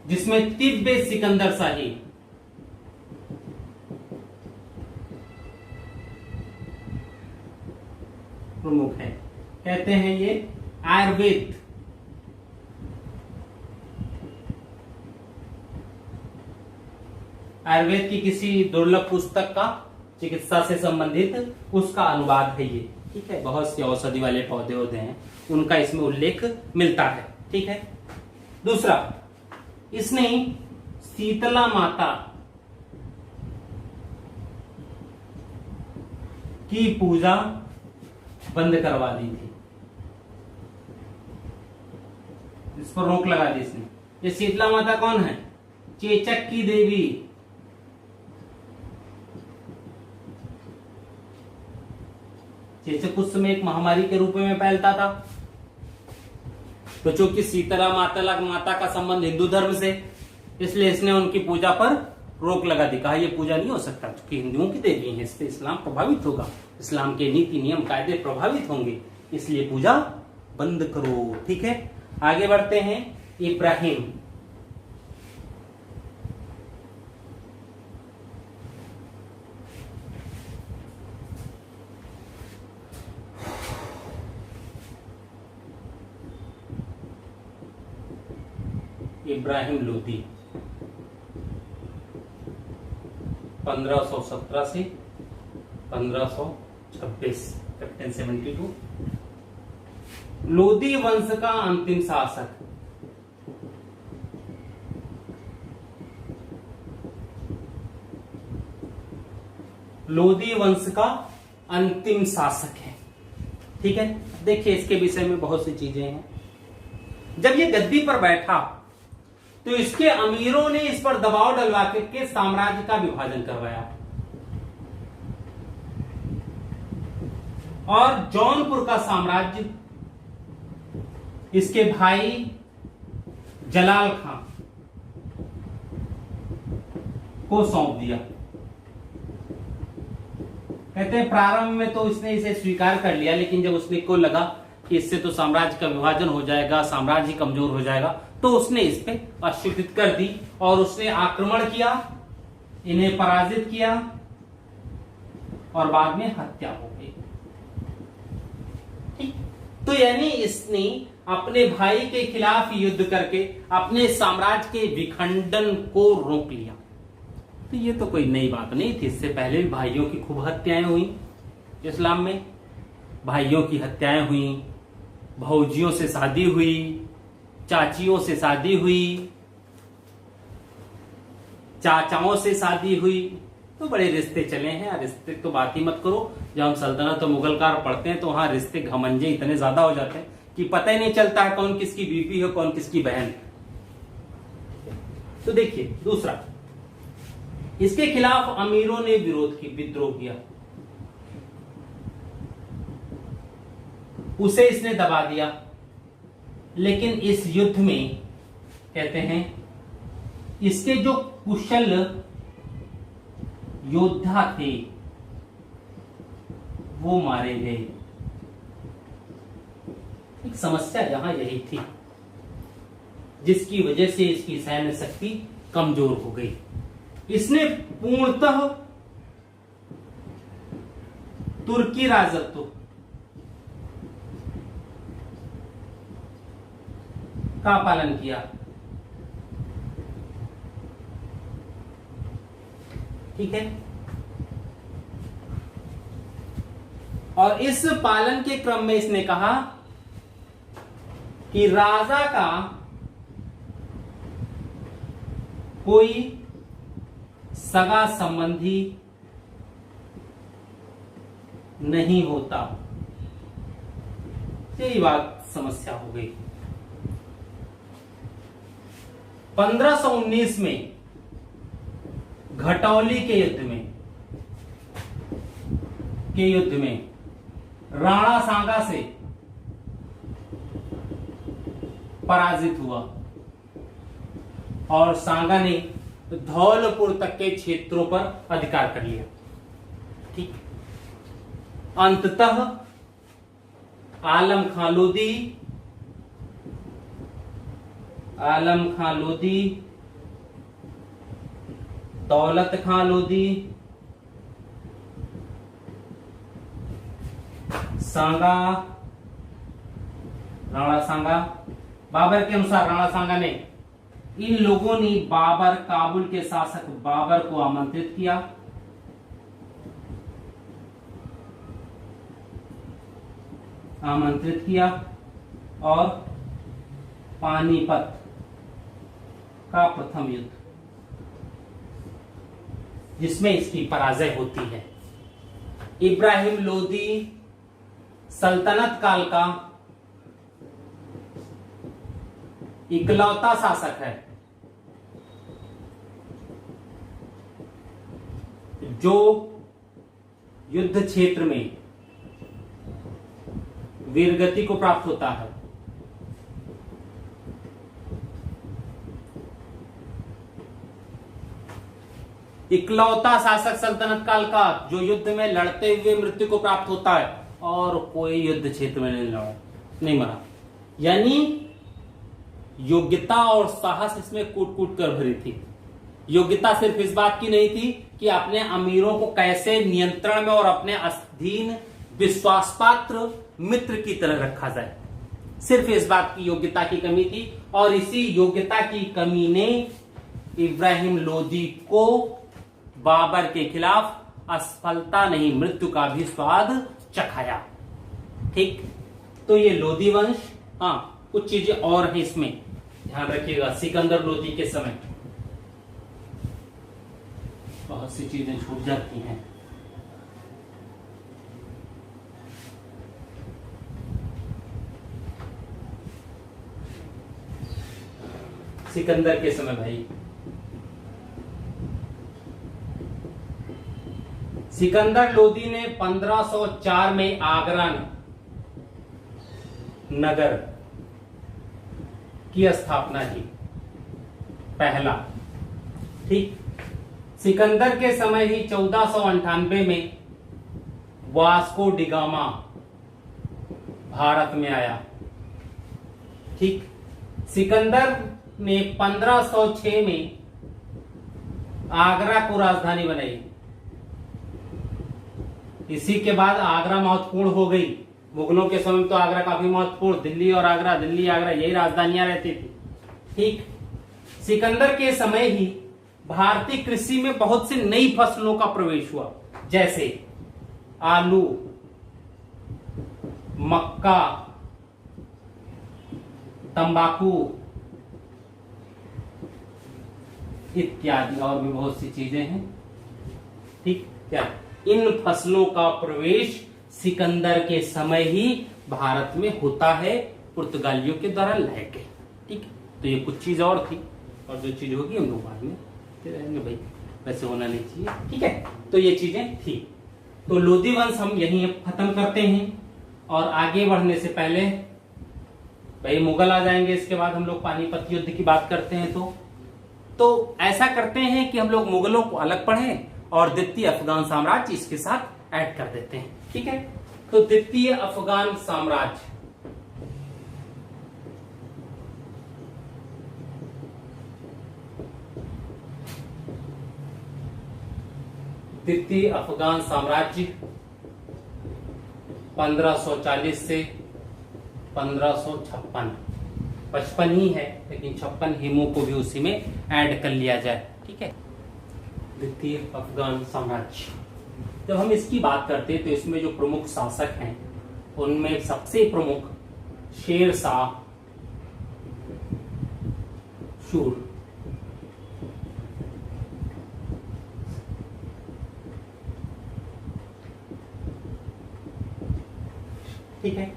जिसमें तिब्बे सिकंदर शाही प्रमुख है। कहते हैं ये आयुर्वेद की किसी दुर्लभ पुस्तक का, चिकित्सा से संबंधित उसका अनुवाद है ये, ठीक है। बहुत से औषधि वाले पौधे होते हैं उनका इसमें उल्लेख मिलता है, ठीक है। दूसरा, इसने शीतला माता की पूजा बंद करवा दी थी, इस पर रोक लगा दी इसने। ये शीतला माता कौन है? चेचक की देवी, चेचक उस समय एक महामारी के रूप में फैलता था। तो चूंकि शीतला माता का संबंध हिंदू धर्म से, इसलिए इसने उनकी पूजा पर रोक लगा दी। कहा यह पूजा नहीं हो सकता क्योंकि हिंदुओं की देवी है, इससे इस्लाम प्रभावित होगा, इस्लाम के नीति नियम कायदे प्रभावित होंगे, इसलिए पूजा बंद करो। ठीक है, आगे बढ़ते हैं। इब्राहिम, इब्राहिम लोदी 1517 से 1526, 1572। लोदी वंश का अंतिम शासक। लोदी वंश का अंतिम शासक है। ठीक है, देखिए इसके विषय में बहुत सी चीजें हैं। जब ये गद्दी पर बैठा तो इसके अमीरों ने इस पर दबाव डलवा के साम्राज्य का विभाजन करवाया और जौनपुर का साम्राज्य इसके भाई जलाल खां को सौंप दिया। कहते हैं प्रारंभ में तो इसने इसे स्वीकार कर लिया, लेकिन जब उसने को लगा कि इससे तो साम्राज्य का विभाजन हो जाएगा, साम्राज्य कमजोर हो जाएगा, तो उसने इस पे अस्वीकृत कर दी और उसने आक्रमण किया, इन्हें पराजित किया और बाद में हत्या हो गई। ठीक, तो यानी इसने अपने भाई के खिलाफ युद्ध करके अपने साम्राज्य के विखंडन को रोक लिया। तो ये तो कोई नई बात नहीं थी, इससे पहले भी भाइयों की खूब हत्याएं हुई इस्लाम में। भाइयों की हत्याएं हुई, भौजियों से शादी हुई, चाचियों से शादी हुई, चाचाओं से शादी हुई, तो बड़े रिश्ते चले हैं। रिश्ते तो बात ही मत करो। जब हम सल्तनत और मुगल काल पढ़ते हैं तो वहां रिश्ते घमंजे इतने ज्यादा हो जाते हैं कि पता ही नहीं चलता है कौन किसकी बीवी है, कौन किसकी बहन। तो देखिए दूसरा, इसके खिलाफ अमीरों ने विद्रोह किया, उसे इसने दबा दिया। लेकिन इस युद्ध में कहते हैं इसके जो कुशल योद्धा थे वो मारे गए। एक समस्या यहां यही थी जिसकी वजह से इसकी सैन्य शक्ति कमजोर हो गई। इसने पूर्णतः तुर्की राजत्व का पालन किया। ठीक है, और इस पालन के क्रम में इसने कहा कि राजा का कोई सगा संबंधी नहीं होता। यही बात समस्या हो गई। 1519 में घटौली के युद्ध में राणा सांगा से पराजित हुआ और सांगा ने धौलपुर तक के क्षेत्रों पर अधिकार कर लिया। ठीक, अंततः आलम खां लोदी, दौलत खां लोदी, सांगा, राणा सांगा, बाबर के अनुसार राणा सांगा ने, इन लोगों ने काबुल के शासक बाबर को आमंत्रित किया और पानीपत का प्रथम युद्ध, जिसमें इसकी पराजय होती है। इब्राहिम लोदी सल्तनत काल का इकलौता शासक है जो युद्ध क्षेत्र में वीरगति को प्राप्त होता है। इकलौता शासक सल्तनत काल का जो युद्ध में लड़ते हुए मृत्यु को प्राप्त होता है और कोई युद्ध क्षेत्र में नहीं मरा। यानी योग्यता और साहस इसमें कूट कूट कर भरी थी। योग्यता सिर्फ इस बात की नहीं थी कि अपने अमीरों को कैसे नियंत्रण में और अपने अधीन विश्वासपात्र मित्र की तरह रखा जाए, सिर्फ इस बात की योग्यता की कमी थी। और इसी योग्यता की कमी ने इब्राहिम लोदी को बाबर के खिलाफ असफलता नहीं मृत्यु का भी स्वाद चखाया। ठीक, तो ये लोदी वंश। हाँ, कुछ चीजें और हैं इसमें ध्यान रखिएगा। सिकंदर लोदी के समय बहुत सी चीजें छूट जाती हैं। सिकंदर के समय भाई, सिकंदर लोदी ने 1504 में आगरा नगर की स्थापना की, पहला। ठीक, सिकंदर के समय ही 1498 में वास्को डिगामा भारत में आया। ठीक, सिकंदर ने 1506 में आगरा को राजधानी बनाई। इसी के बाद आगरा महत्वपूर्ण हो गई। मुगलों के समय तो आगरा काफी महत्वपूर्ण, दिल्ली और आगरा, दिल्ली आगरा यही राजधानियां रहती थी। ठीक, सिकंदर के समय ही भारतीय कृषि में बहुत सी नई फसलों का प्रवेश हुआ, जैसे आलू, मक्का, तंबाकू इत्यादि, और भी बहुत सी चीजें हैं। ठीक, क्या इन फसलों का प्रवेश सिकंदर के समय ही भारत में होता है, पुर्तगालियों के द्वारा लाए गए। ठीक, तो ये कुछ चीज और थी, और जो चीज होगी हम लोग बाद में रहेंगे भाई, वैसे होना नहीं चाहिए। ठीक है, तो ये चीजें थी। तो लोदी वंश हम यहीं खत्म करते हैं, और आगे बढ़ने से पहले भाई मुगल आ जाएंगे। इसके बाद हम लोग पानीपत युद्ध की बात करते हैं। तो ऐसा करते हैं कि हम लोग मुगलों को अलग पढ़ें और द्वितीय अफगान साम्राज्य इसके साथ ऐड कर देते हैं। ठीक है, तो द्वितीय अफगान साम्राज्य, द्वितीय अफगान साम्राज्य 1540 से 1556, 55 ही है लेकिन 56 हिमों को भी उसी में ऐड कर लिया जाए। ठीक है, द्वितीय अफगान साम्राज्य। जब हम इसकी बात करते हैं तो इसमें जो प्रमुख शासक हैं उनमें सबसे प्रमुख शेर शाह शूर। ठीक है,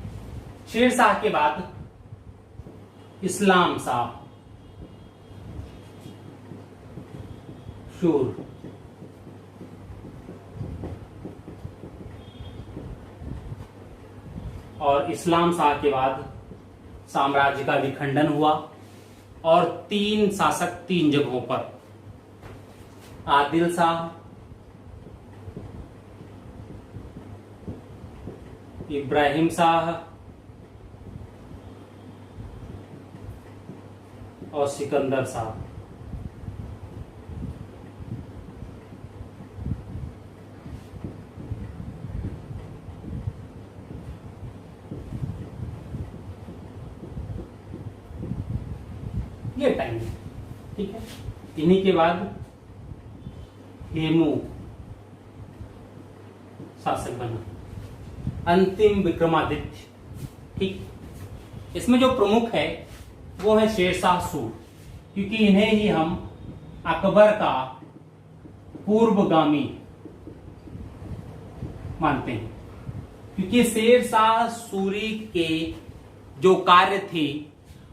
शेर शाह के बाद इस्लाम शाह शूर, और इस्लाम शाह के बाद साम्राज्य का विखंडन हुआ और 3 शासक 3 जगहों पर, आदिल शाह, इब्राहिम शाह और सिकंदर शाह। ये टाइम, ठीक है। इन्हीं के बाद हेमू शासक बना, अंतिम विक्रमादित्य। ठीक, इसमें जो प्रमुख है वो है शेरशाह सूर, क्योंकि इन्हें ही हम अकबर का पूर्वगामी मानते हैं, क्योंकि शेरशाह सूरी के जो कार्य थे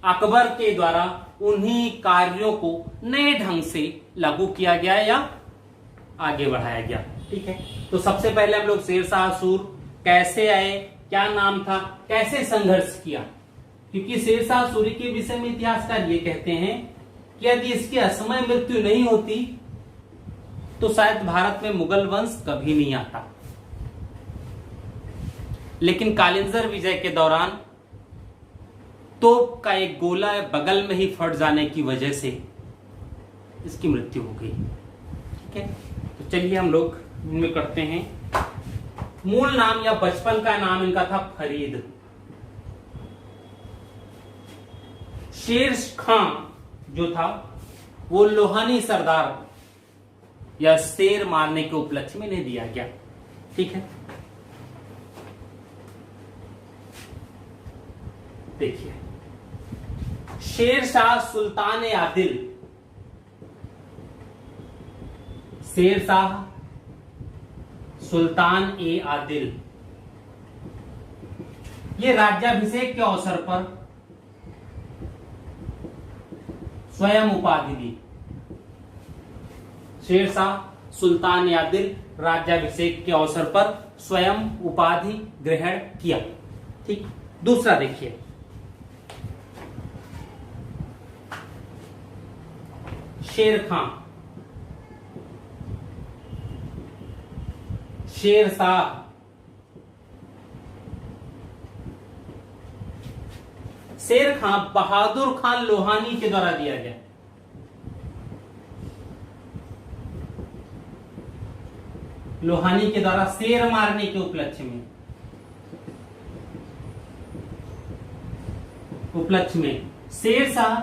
अकबर के द्वारा उन्हीं कार्यों को नए ढंग से लागू किया गया या आगे बढ़ाया गया। ठीक है, तो सबसे पहले हम लोग शेरशाह सूर कैसे आए, क्या नाम था, कैसे संघर्ष किया। क्योंकि शेरशाह सूरी के विषय में इतिहासकार ये कहते हैं कि यदि इसकी असमय मृत्यु नहीं होती तो शायद भारत में मुगल वंश कभी नहीं आता। लेकिन कालिंजर विजय के दौरान तोप का एक गोला बगल में ही फट जाने की वजह से इसकी मृत्यु हो गई। ठीक है, तो चलिए हम लोग इनमें करते हैं। मूल नाम या बचपन का नाम इनका था फरीद। शेर खां जो था वो लोहानी सरदार या शेर मारने के उपलक्ष्य में इन्हें दिया गया। ठीक है, देखिए शेर शाह सुल्तान आदिल, शेर शाह सुल्तान ए आदिल, ये राज्याभिषेक के अवसर पर स्वयं उपाधि दी। शेर शाह सुल्तान ए आदिल राज्याभिषेक के अवसर पर स्वयं उपाधि ग्रहण किया। ठीक, दूसरा देखिए, शेर खां, शेर शाह, शेर खां बहादुर खान लोहानी के द्वारा दिया गया। लोहानी के द्वारा शेर मारने के उपलक्ष्य में शेर शाह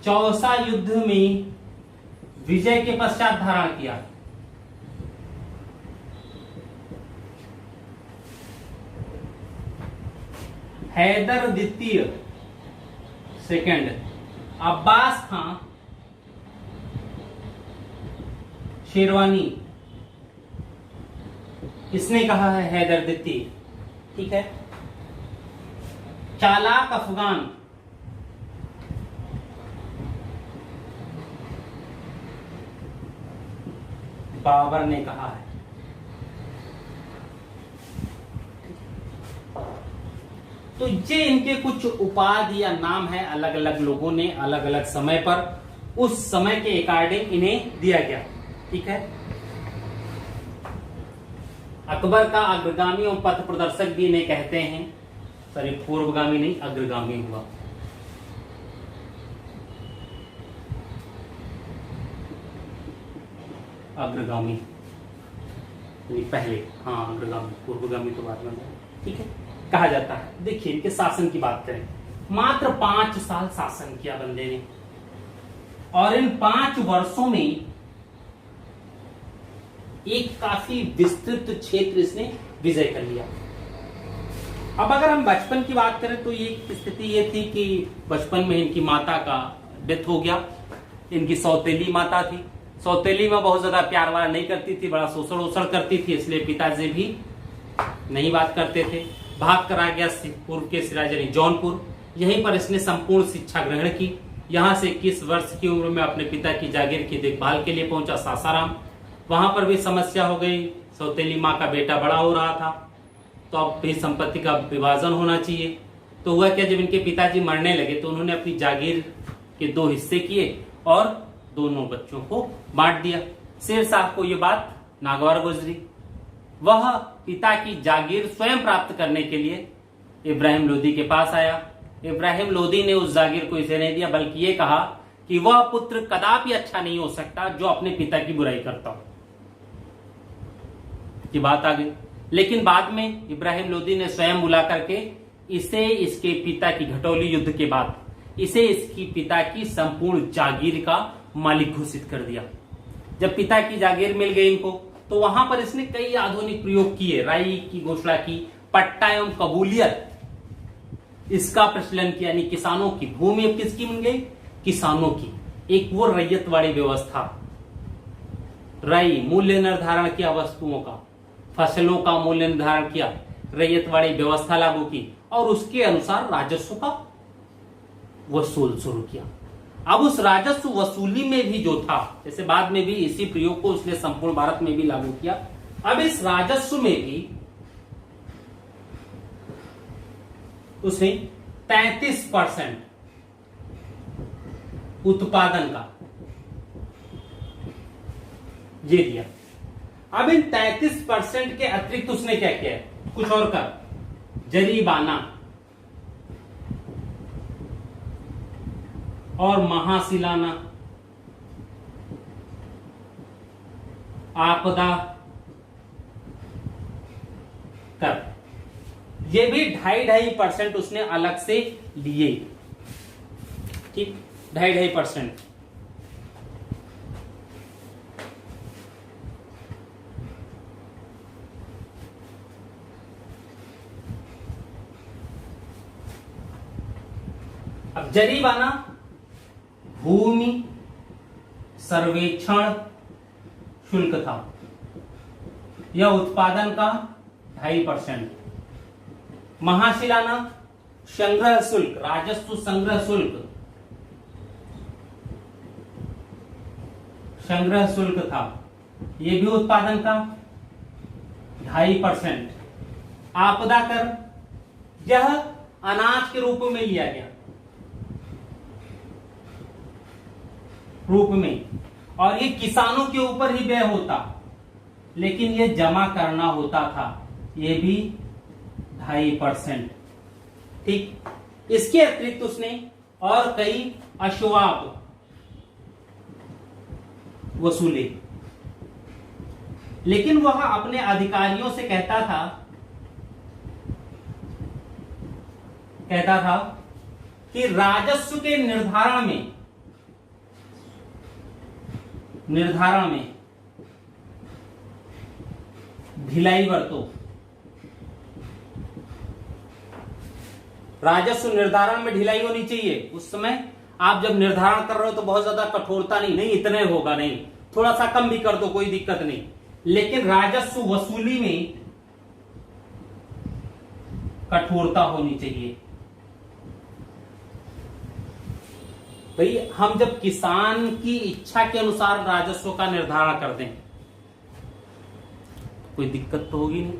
चौसा युद्ध में विजय के पश्चात धारण किया। हैदर द्वितीय सेकंड, अब्बास खां शेरवानी, इसने कहा है हैदर द्वितीय। ठीक है, चालाक अफगान, बाबर ने कहा है। तो ये इनके कुछ उपाधि या नाम है, अलग अलग लोगों ने अलग अलग समय पर उस समय के अकॉर्डिंग इन्हें दिया गया। ठीक है, अकबर का अग्रगामी और पथ प्रदर्शक भी इन्हें कहते हैं। सॉरी, पूर्वगामी नहीं, अग्रगामी हुआ। अग्रगामी पहले, हाँ अग्रगामी, पूर्वगामी तो बाद में। ठीक है, कहा जाता है। देखिए इनके शासन की बात करें, मात्र 5 साल शासन किया बंदे ने, और इन 5 वर्षों में एक काफी विस्तृत क्षेत्र इसने विजय कर लिया। अब अगर हम बचपन की बात करें तो ये स्थिति ये थी कि बचपन में इनकी माता का डेथ हो गया। इनकी सौतेली माता थी। सौतेली में बहुत ज्यादा प्यार वाला नहीं करती थी, बड़ा शोषण वोषण करती थी, इसलिए पिताजी भी नहीं बात करते थे। भाग कर आ गया पूर्व के सिराज यानी जौनपुर। यहीं पर इसने संपूर्ण शिक्षा ग्रहण की। यहाँ से 21 वर्ष की उम्र में अपने पिता की जागीर की देखभाल के लिए पहुंचा सासाराम। वहां पर भी समस्या हो गई, सौतेली माँ का बेटा बड़ा हो रहा था, तो अब भी संपत्ति का विभाजन होना चाहिए। तो हुआ क्या, जब इनके पिताजी मरने लगे तो उन्होंने अपनी जागीर के 2 हिस्से किए और दोनों बच्चों को बांट दिया। शेर शाह को यह बात नागवार गुजरी। वह पिता की जागीर स्वयं प्राप्त करने के लिए इब्राहिम लोदी के पास आया। इब्राहिम लोदी ने उस जागीर को इसे नहीं दिया, बल्कि ये कहा कि वह पुत्र कदापि अच्छा नहीं हो सकता जो अपने पिता की बुराई करता हो। ये बात आ गई। लेकिन बाद में इब्राहिम लोदी ने स्वयं बुला करके इसे इसके पिता की घटौली युद्ध के बाद इसे इसकी पिता की संपूर्ण जागीर का मालिक घोषित कर दिया। जब पिता की जागीर मिल गई इनको, तो वहां पर इसने कई आधुनिक प्रयोग किए। राई की घोषणा की, पट्टा एवं कबूलियत इसका प्रचलन किया, यानी किसानों की भूमि अब किसकी बन गई, किसानों की। एक वो रैयत वाली व्यवस्था, राई मूल्य निर्धारण किया वस्तुओं का, फसलों का मूल्य निर्धारण किया, रैयत वाली व्यवस्था लागू की और उसके अनुसार राजस्व का वसूल शुरू किया। अब उस राजस्व वसूली में भी जो था, जैसे बाद में भी इसी प्रयोग को उसने संपूर्ण भारत में भी लागू किया। अब इस राजस्व में भी उसने 33% उत्पादन का ये दिया। अब इन 33% के अतिरिक्त उसने क्या किया है, कुछ और कर, जरीबाना और महाशिलाना, आपदा कर, ये भी 2.5% उसने अलग से लिए। ठीक, 2.5%। अब जरीबाना भूमि सर्वेक्षण शुल्क था, यह उत्पादन का 2.5%। महाशिलाना संग्रह शुल्क, राजस्व संग्रह शुल्क, संग्रह शुल्क था, यह भी उत्पादन का 2.5%। आपदा कर, यह अनाज के रूप में लिया गया, रूप में, और ये किसानों के ऊपर ही व्यय होता, लेकिन ये जमा करना होता था, ये भी 2.5%। ठीक, इसके अतिरिक्त उसने और कई अश्वाब वसूले, लेकिन वह अपने अधिकारियों से कहता था कि राजस्व के निर्धारण में ढिलाई बरतो। राजस्व निर्धारण में ढिलाई होनी चाहिए। उस समय आप जब निर्धारण कर रहे हो तो बहुत ज्यादा कठोरता नहीं इतने होगा, नहीं, थोड़ा सा कम भी कर दो, कोई दिक्कत नहीं, लेकिन राजस्व वसूली में कठोरता होनी चाहिए। भाई हम जब किसान की इच्छा के अनुसार राजस्व का निर्धारण कर दें कोई दिक्कत तो होगी नहीं,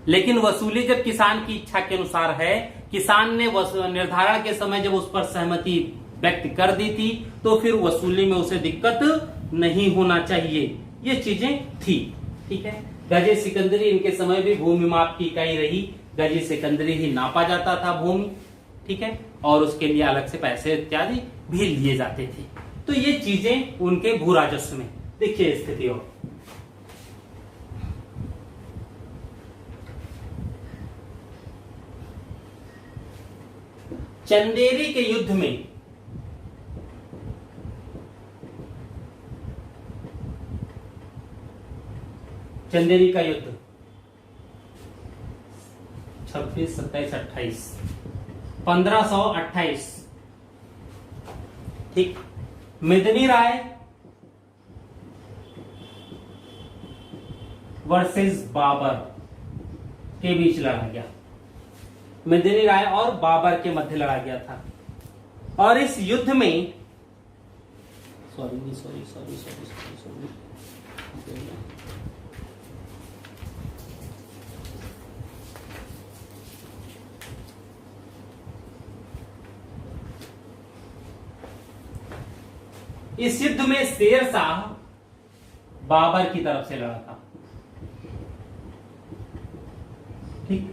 लेकिन वसूली जब किसान की इच्छा के अनुसार है, किसान ने निर्धारण के समय जब उस पर सहमति व्यक्त कर दी थी, तो फिर वसूली में उसे दिक्कत नहीं होना चाहिए। ये चीजें थी। ठीक है, गजे सिकंदरी इनके समय भी भूमि माप की इकाई रही, गजे सिकंदरी ही नापा जाता था भूमि। ठीक है, और उसके लिए अलग से पैसे इत्यादि भी लिए जाते थे। तो ये चीजें उनके भू राजस्व में। देखिए स्थिति और चंदेरी के युद्ध में चंदेरी का युद्ध 26, 27, 28, 1528। ठीक, मेदिनी राय वर्सेस बाबर के बीच लड़ा गया। मेदिनी राय और बाबर के मध्य लड़ा गया था, और इस युद्ध में सॉरी इस युद्ध में शेर शाह बाबर की तरफ से लड़ा था। ठीक,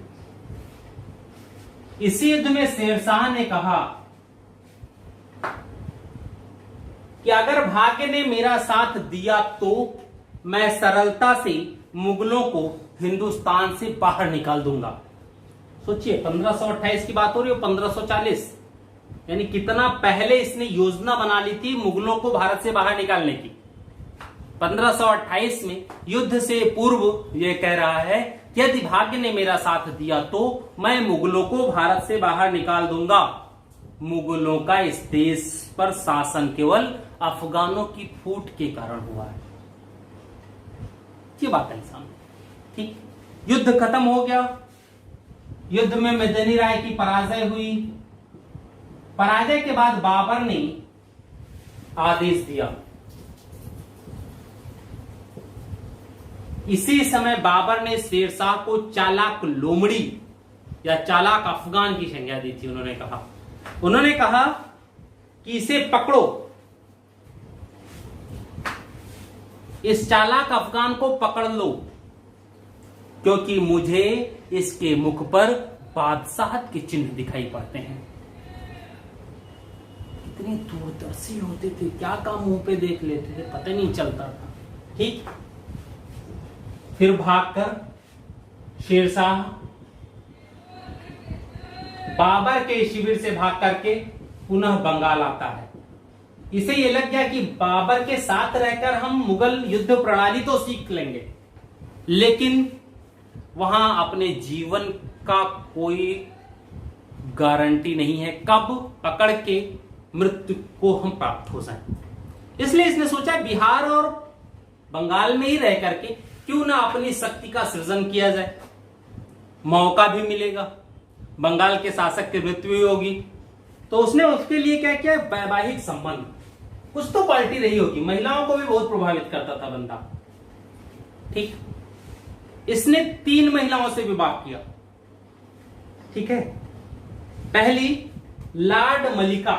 इसी युद्ध में शेरशाह ने कहा कि अगर भाग्य ने मेरा साथ दिया तो मैं सरलता से मुगलों को हिंदुस्तान से बाहर निकाल दूंगा। सोचिए 1528 की बात हो रही है, 1540, यानी कितना पहले इसने योजना बना ली थी मुगलों को भारत से बाहर निकालने की। 1528 में युद्ध से पूर्व यह कह रहा है कि यदि भाग्य ने मेरा साथ दिया तो मैं मुगलों को भारत से बाहर निकाल दूंगा। मुगलों का इस देश पर शासन केवल अफगानों की फूट के कारण हुआ है। ये बात है सामने। ठीक, युद्ध खत्म हो गया। युद्ध में मेदिनी राय की पराजय हुई। पराजय के बाद बाबर ने आदेश दिया। इसी समय बाबर ने शेरशाह को चालाक लोमड़ी या चालाक अफगान की संज्ञा दी थी। उन्होंने कहा कि इसे पकड़ो, इस चालाक अफगान को पकड़ लो, क्योंकि मुझे इसके मुख पर बादशाहत के चिन्ह दिखाई पड़ते हैं। कितने दूरदर्शी होते थे, क्या काम मुंह पे देख लेते थे, पता नहीं चलता था। ठीक, फिर भागकर शेरशाह बाबर के शिविर से भाग करके पुनः बंगाल आता है। इसे ये लग गया कि बाबर के साथ रहकर हम मुगल युद्ध प्रणाली तो सीख लेंगे, लेकिन वहां अपने जीवन का कोई गारंटी नहीं है, कब पकड़ के मृत्यु को हम प्राप्त हो जाए। इसलिए इसने सोचा बिहार और बंगाल में ही रह करके क्यों ना अपनी शक्ति का सृजन किया जाए, मौका भी मिलेगा, बंगाल के शासक की मृत्यु भी होगी। तो उसने उसके लिए क्या किया, वैवाहिक संबंध, कुछ तो पार्टी रही होगी, महिलाओं को भी बहुत प्रभावित करता था बंदा। ठीक, इसने 3 महिलाओं से विवाह किया। ठीक है, पहली लॉर्ड मलिका,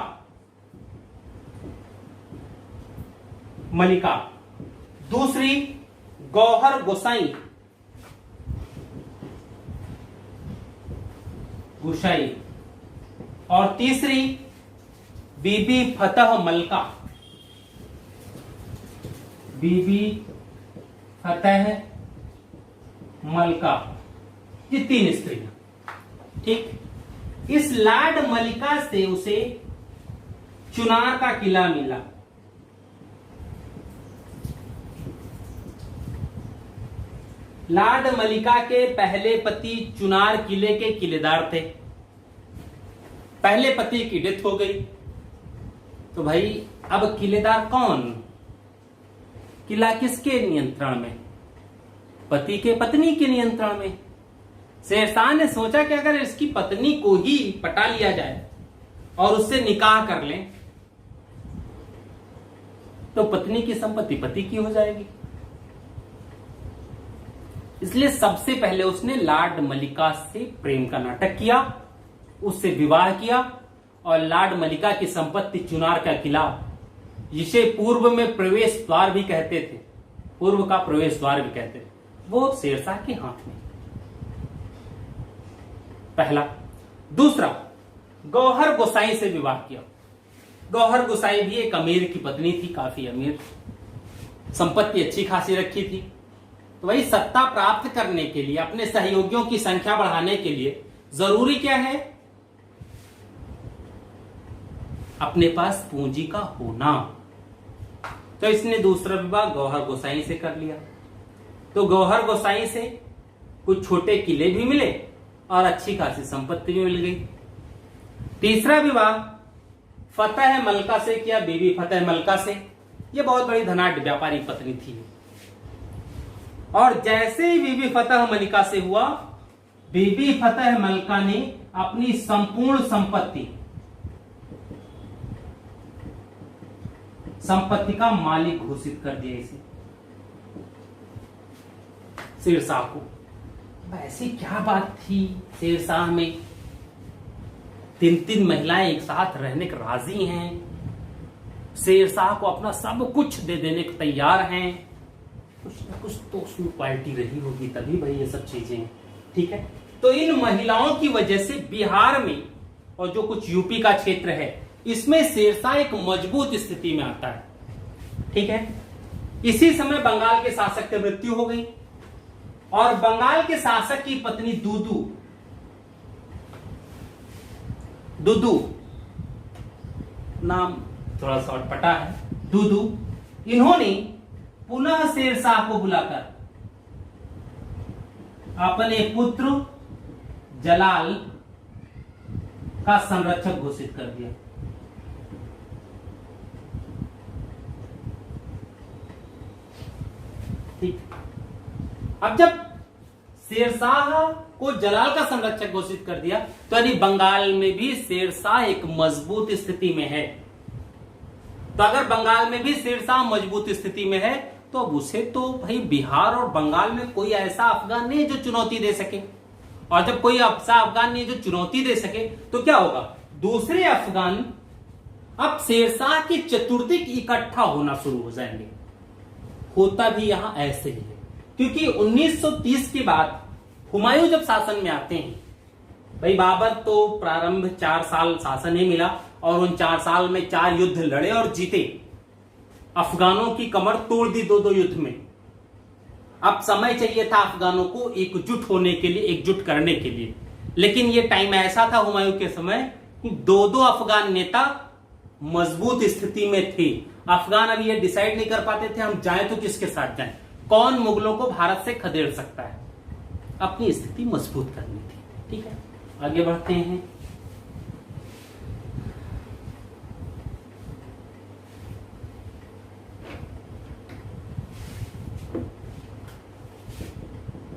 दूसरी गौहर गोसाई और तीसरी बीबी फतेह मलका। ये 3 स्त्रियां। ठीक, इस लॉर्ड मलिका से उसे चुनार का किला मिला। लॉर्ड मलिका के पहले पति चुनार किले के किलेदार थे। पहले पति की डेथ हो गई, तो भाई अब किलेदार कौन, किला किसके नियंत्रण में, पति के पत्नी के नियंत्रण में। शेरशाह ने सोचा कि अगर इसकी पत्नी को ही पटा लिया जाए और उससे निकाह कर लें तो पत्नी की संपत्ति पति की हो जाएगी। इसलिए सबसे पहले उसने लॉर्ड मलिका से प्रेम का नाटक किया, उससे विवाह किया और लॉर्ड मलिका की संपत्ति चुनार का किला, जिसे पूर्व में प्रवेश द्वार भी कहते थे, पूर्व का प्रवेश द्वार भी कहते थे, वो शेरशाह के हाथ में। पहला। दूसरा, गौहर गोसाई से विवाह किया। गौहर गोसाई भी एक अमीर की पत्नी थी, काफी अमीर, संपत्ति अच्छी खासी रखी थी। तो वही सत्ता प्राप्त करने के लिए, अपने सहयोगियों की संख्या बढ़ाने के लिए जरूरी क्या है, अपने पास पूंजी का होना। तो इसने दूसरा विवाह गौहर गोसाई से कर लिया। तो गौहर गोसाई से कुछ छोटे किले भी मिले और अच्छी खासी संपत्ति भी मिल गई। तीसरा विवाह फतेह मलका से किया, बीबी फतेह मलका से। यह बहुत बड़ी धनाढ्य व्यापारी पत्नी थी। और जैसे ही बीबी फतेह मलिका से हुआ, बीबी फतेह मलका ने अपनी संपूर्ण संपत्ति का मालिक घोषित कर दिया इसे, शेरशाह को। ऐसी क्या बात थी शेरशाह में, 3 महिलाएं एक साथ रहने के राजी हैं, शेरशाह को अपना सब कुछ दे देने को तैयार हैं। कुछ ना कुछ तो उसमें क्वालिटी रही होगी, तभी भाई ये सब चीजें। ठीक है, तो इन महिलाओं की वजह से बिहार में और जो कुछ यूपी का क्षेत्र है, इसमें शेरशाह एक मजबूत स्थिति में आता है। ठीक है, इसी समय बंगाल के शासक की मृत्यु हो गई और बंगाल के शासक की पत्नी दुदू नाम थोड़ा शॉर्ट पटा है, दुदू, इन्होंने पुनः शेरशाह को बुलाकर अपने पुत्र जलाल का संरक्षक घोषित कर दिया। ठीक, अब जब शेरशाह को जलाल का संरक्षक घोषित कर दिया, तो यानी बंगाल में भी शेरशाह एक मजबूत स्थिति में है। तो अगर बंगाल में भी शेरशाह मजबूत स्थिति में है, तो अब उसे तो भाई बिहार और बंगाल में कोई ऐसा अफगान नहीं जो चुनौती दे सके। और जब कोई अफगान ने जो चुनौती दे सके तो क्या होगा, दूसरे अफगान अब शेरशाह के चतुर्दिक इकट्ठा होना शुरू हो जाएंगे। होता भी यहां ऐसे ही है, क्योंकि 1930 के बाद हुमायूं जब शासन में आते हैं, भाई बाबर तो प्रारंभ 4 साल शासन ही मिला और उन 4 साल में 4 युद्ध लड़े और जीते, अफगानों की कमर तोड़ दी 2-2 युद्ध में। अब समय चाहिए था अफगानों को एकजुट होने के लिए, एकजुट करने के लिए, लेकिन यह टाइम ऐसा था हुमायूं के समय कि 2-2 अफगान नेता मजबूत स्थिति में थे। अफगान अब ये डिसाइड नहीं कर पाते थे हम जाएं तो किसके साथ जाएं, कौन मुगलों को भारत से खदेड़ सकता है, अपनी स्थिति मजबूत करनी थी। ठीक है, आगे बढ़ते हैं।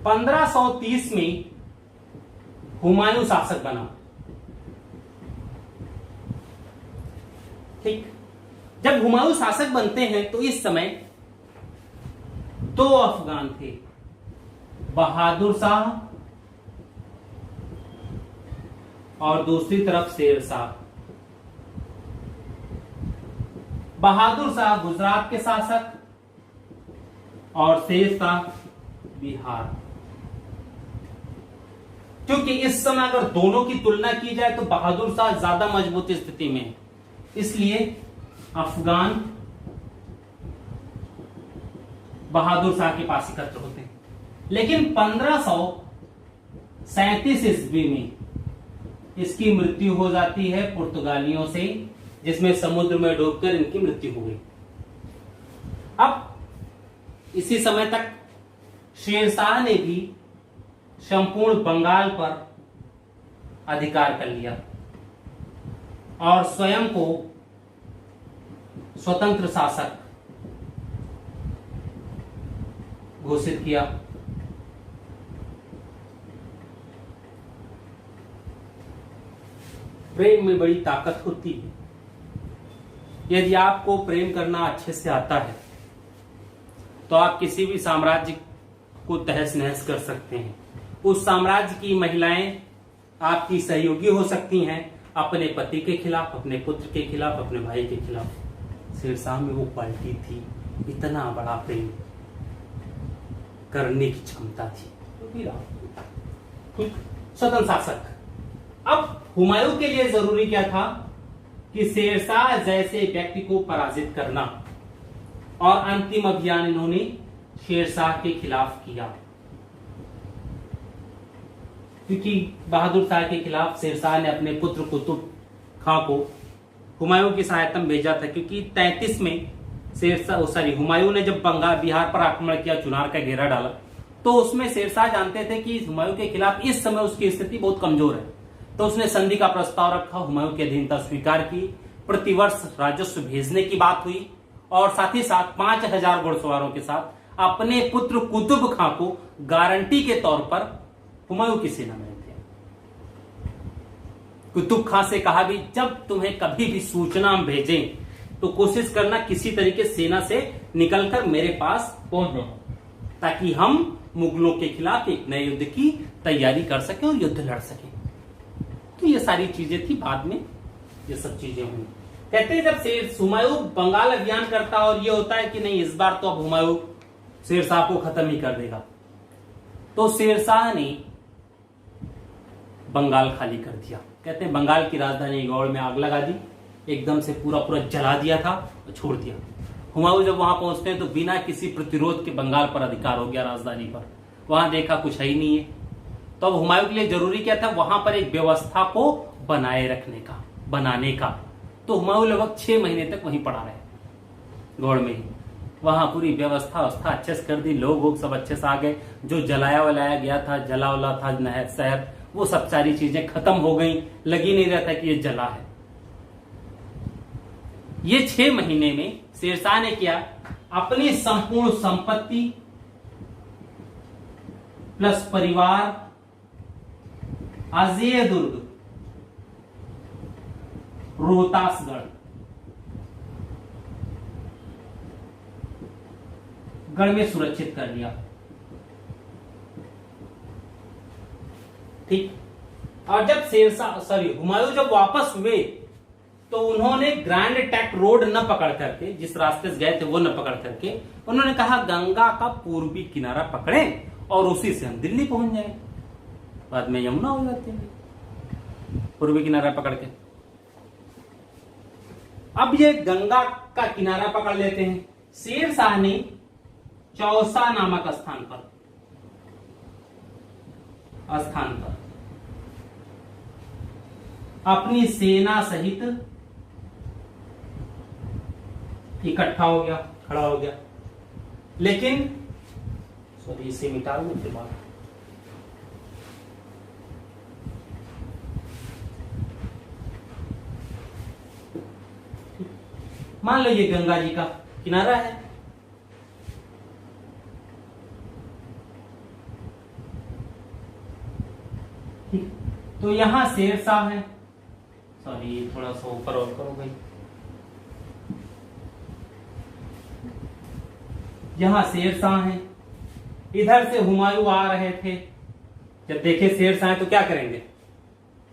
पंद्रह 1530 में हुमायूं शासक बना। ठीक, जब हुमायूं शासक बनते हैं तो इस समय 2 अफगान थे, बहादुर शाह और दूसरी तरफ शेर शाह। बहादुर शाह गुजरात के शासक और शेर शाह बिहार। क्योंकि इस समय अगर दोनों की तुलना की जाए तो बहादुर शाह ज्यादा मजबूत स्थिति में है, इसलिए अफगान बहादुर शाह के पास एकत्र होते हैं। लेकिन 1537 ईस्वी में इसकी मृत्यु हो जाती है पुर्तगालियों से, जिसमें समुद्र में डूबकर इनकी मृत्यु हो गई। अब इसी समय तक शेरशाह ने भी संपूर्ण बंगाल पर अधिकार कर लिया और स्वयं को स्वतंत्र शासक घोषित किया। प्रेम में बड़ी ताकत होती है। यदि आपको प्रेम करना अच्छे से आता है तो आप किसी भी साम्राज्य को तहस नहस कर सकते हैं। उस साम्राज्य की महिलाएं आपकी सहयोगी हो सकती हैं, अपने पति के खिलाफ, अपने पुत्र के खिलाफ, अपने भाई के खिलाफ। शेरशाह में वो क्वालिटी थी, इतना बड़ा प्रेम करने की क्षमता थी। स्वतंत्र शासक। अब हुमायूं के लिए जरूरी क्या था कि शेरशाह जैसे व्यक्ति को पराजित करना, और अंतिम अभियान इन्होंने शेरशाह के खिलाफ किया, क्योंकि बहादुर शाह के खिलाफ शेरशाह ने अपने पुत्र कुतुब खां को हुमायूं की सहायता में भेजा था। क्योंकि 33 में हुमायूं ने जब बंगाल बिहार पर आक्रमण किया, चुनार का घेरा डाला, तो उसमें शेरशाह जानते थे कि हुमायूं के खिलाफ इस समय उसकी स्थिति बहुत कमजोर है, तो उसने संधि का प्रस्ताव रखा, हुमायूं की अधीनता स्वीकार की, प्रतिवर्ष राजस्व भेजने की बात हुई, और साथ ही साथ 5000 घुड़सवारों के साथ अपने पुत्र कुतुब खां को गारंटी के तौर पर हुमायूं की सेना में थे। कुतुब खां से कहा भी जब तुम्हें कभी भी सूचना भेजें तो कोशिश करना किसी तरीके सेना से निकलकर मेरे पास पहुंच जाओ, ताकि हम मुगलों के खिलाफ एक नए युद्ध की तैयारी कर सकें और युद्ध लड़ सकें। तो ये सारी चीजें थी, बाद में ये सब चीजें हुई। कहते हैं जब हुमायूं बंगाल अभियान करता और ये होता है कि नहीं इस बार तो अब हुमायूं शेरशाह को खत्म ही कर देगा, तो शेरशाह ने बंगाल खाली कर दिया। कहते हैं बंगाल की राजधानी गौड़ में आग लगा दी, एकदम से पूरा जला दिया था और छोड़ दिया। हुमायूं जब वहां पहुंचते हैं तो बिना किसी प्रतिरोध के बंगाल पर अधिकार हो गया, राजधानी पर। वहां देखा कुछ है ही नहीं है, तो अब हुमायूं के लिए जरूरी क्या था, वहां पर एक व्यवस्था को बनाए रखने का, बनाने का। तो हुमायूं लगभग 6 महीने तक वहीं पड़ा रहे, गौड़ में ही। वहां पूरी व्यवस्था अच्छे से कर दी, लोग सब अच्छे से आ गए। जो जलाया वलाया गया था, जला वला था नहर शहर, वो सब सारी चीजें खत्म हो गई, लगी नहीं रहा था कि ये जला है। ये 6 महीने में शेरशाह ने किया, अपनी संपूर्ण संपत्ति प्लस परिवार, अजेय दुर्ग, रोहतासगढ़, गढ़ में सुरक्षित कर लिया। ठीक। और जब हुमायूं जब वापस हुए तो उन्होंने ग्रैंड ट्रंक रोड न पकड़ करके, जिस रास्ते से गए थे वो न पकड़ करके, उन्होंने कहा गंगा का पूर्वी किनारा पकड़ें और उसी से हम दिल्ली पहुंच जाएंगे, बाद में यमुना हो जाती है, पूर्वी किनारा पकड़ के। अब ये गंगा का किनारा पकड़ लेते हैं। शेर शाह ने चौसा नामक स्थान पर अपनी सेना सहित इकट्ठा हो गया, खड़ा हो गया। लेकिन इसे मिटा दो फिर बात। मान लो ये गंगा जी का किनारा है, तो यहां शेर शाह है, थोड़ा सा ऊपर और करो भाई, यहां शेर शाह है, इधर से हुमायूं आ रहे थे। जब देखे शेर शाह है तो क्या करेंगे,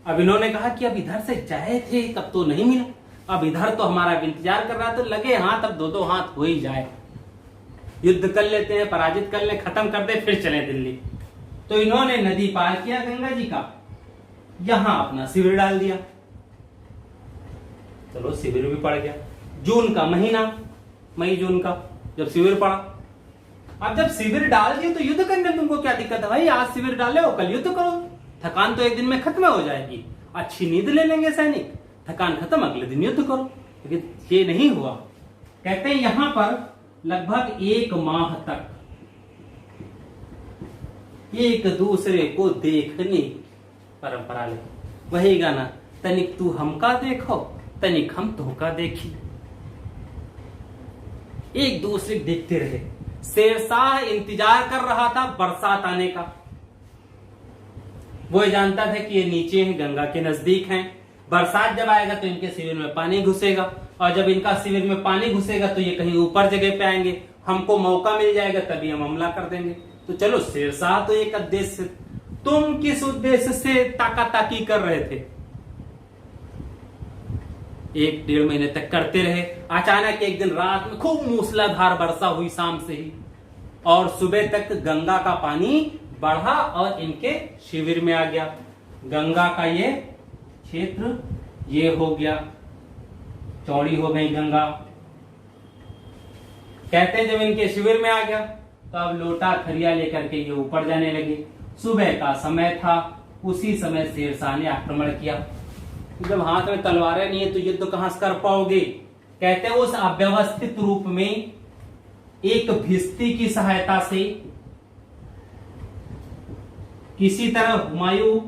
अब इन्होंने कहा कि अब इधर से जाए थे तब तो नहीं मिला, अब इधर तो हमारा इंतजार कर रहा, तो लगे हाथ अब दो हाथ हो ही जाए, युद्ध कर लेते हैं, पराजित कर ले, खत्म कर दे, फिर चले दिल्ली। तो इन्होंने नदी पार किया गंगा जी का, यहां अपना शिविर डाल दिया। चलो शिविर भी पड़ गया, जून का महीना, मई जून का जब शिविर पड़ा। अब जब शिविर डाल दिए तो युद्ध करने में तुमको क्या दिक्कत है भाई, आज शिविर डाले हो कल युद्ध करो, थकान तो एक दिन में खत्म हो जाएगी, अच्छी नींद ले लेंगे सैनिक, थकान खत्म, अगले दिन युद्ध करो। लेकिन ये नहीं हुआ। कहते हैं यहां पर लगभग 1 माह तक एक दूसरे को देखने परंपरा ले, वही गाना, तनिक तू हमका देखो तनिक हम तुमका देखी, एक दूसरे को देखते रहे। शेरशाह इंतजार कर रहा था बरसात आने का, वो जानता था कि ये नीचे हैं, गंगा के नजदीक हैं, बरसात जब आएगा तो इनके शिविर में पानी घुसेगा, और जब इनका शिविर में पानी घुसेगा तो ये कहीं ऊपर जगह पे आएंगे, हमको मौका मिल जाएगा तभी हम हमला कर देंगे। तो चलो शेरशाह तो एक उद्देश्य, तुम किस उद्देश्य से ताकाताकी कर रहे थे, 1-1.5 महीने तक करते रहे। अचानक एक दिन रात में खूब मूसलाधार वर्षा हुई शाम से ही, और सुबह तक गंगा का पानी बढ़ा और इनके शिविर में आ गया। गंगा का ये क्षेत्र ये हो गया, चौड़ी हो गई गंगा। कहते हैं जब इनके शिविर में आ गया तो अब लोटा थरिया लेकर के ये ऊपर जाने लगे। सुबह का समय था, उसी समय शेरशाह ने आक्रमण किया। जब हाथ में तलवारें नहीं है तो युद्ध कहां से कर पाओगे। कहते हैं उस अव्यवस्थित रूप में एक भिस्ती की सहायता से किसी तरह हुमायूं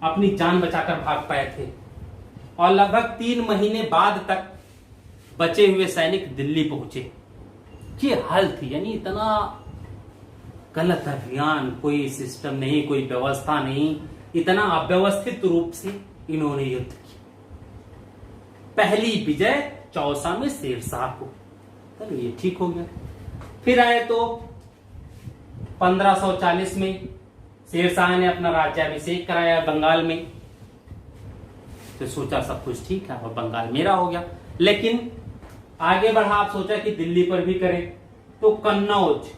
अपनी जान बचाकर भाग पाए थे, और लगभग 3 महीने बाद तक बचे हुए सैनिक दिल्ली पहुंचे। ये हाल थी, यानी इतना गलत अभियान, कोई सिस्टम नहीं, कोई व्यवस्था नहीं, इतना अव्यवस्थित रूप से इन्होंने युद्ध किया। पहली विजय चौसा में शेरशाह को, तो ये ठीक हो गया। फिर आए तो 1540 में शेरशाह ने अपना राज्याभिषेक कराया बंगाल में, तो सोचा सब कुछ ठीक है और बंगाल मेरा हो गया। लेकिन आगे बढ़ा, आप सोचा कि दिल्ली पर भी करें, तो कन्नौज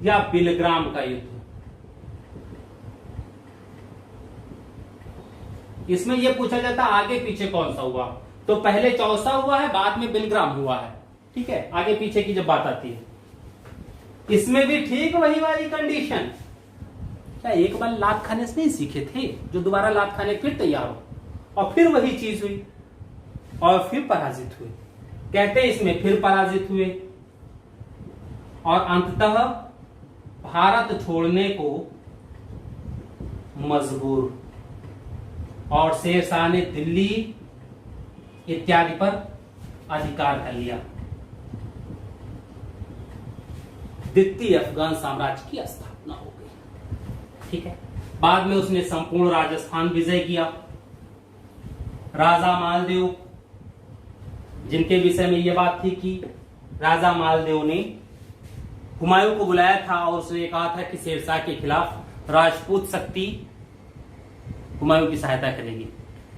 या बिलग्राम का युद्ध, इसमें यह पूछा जाता आगे पीछे कौन सा हुआ, तो पहले चौसा हुआ है, बाद में बिलग्राम हुआ है, ठीक है, आगे पीछे की जब बात आती है। इसमें भी ठीक वही वाली कंडीशन, क्या एक बार लात खाने से नहीं सीखे थे जो दोबारा लात खाने फिर तैयार हो, और फिर वही चीज हुई और फिर पराजित हुए। कहते हैं इसमें फिर पराजित हुए और अंततः भारत छोड़ने को मजबूर, और शेरशाह ने दिल्ली इत्यादि पर अधिकार कर लिया। द्वितीय अफगान साम्राज्य की स्थापना हो गई, ठीक है। बाद में उसने संपूर्ण राजस्थान विजय किया। राजा मालदेव, जिनके विषय में यह बात थी कि राजा मालदेव ने हुमायूं को बुलाया था और उसने कहा था कि शेरशाह के खिलाफ राजपूत शक्ति हुमायूं की सहायता करेगी।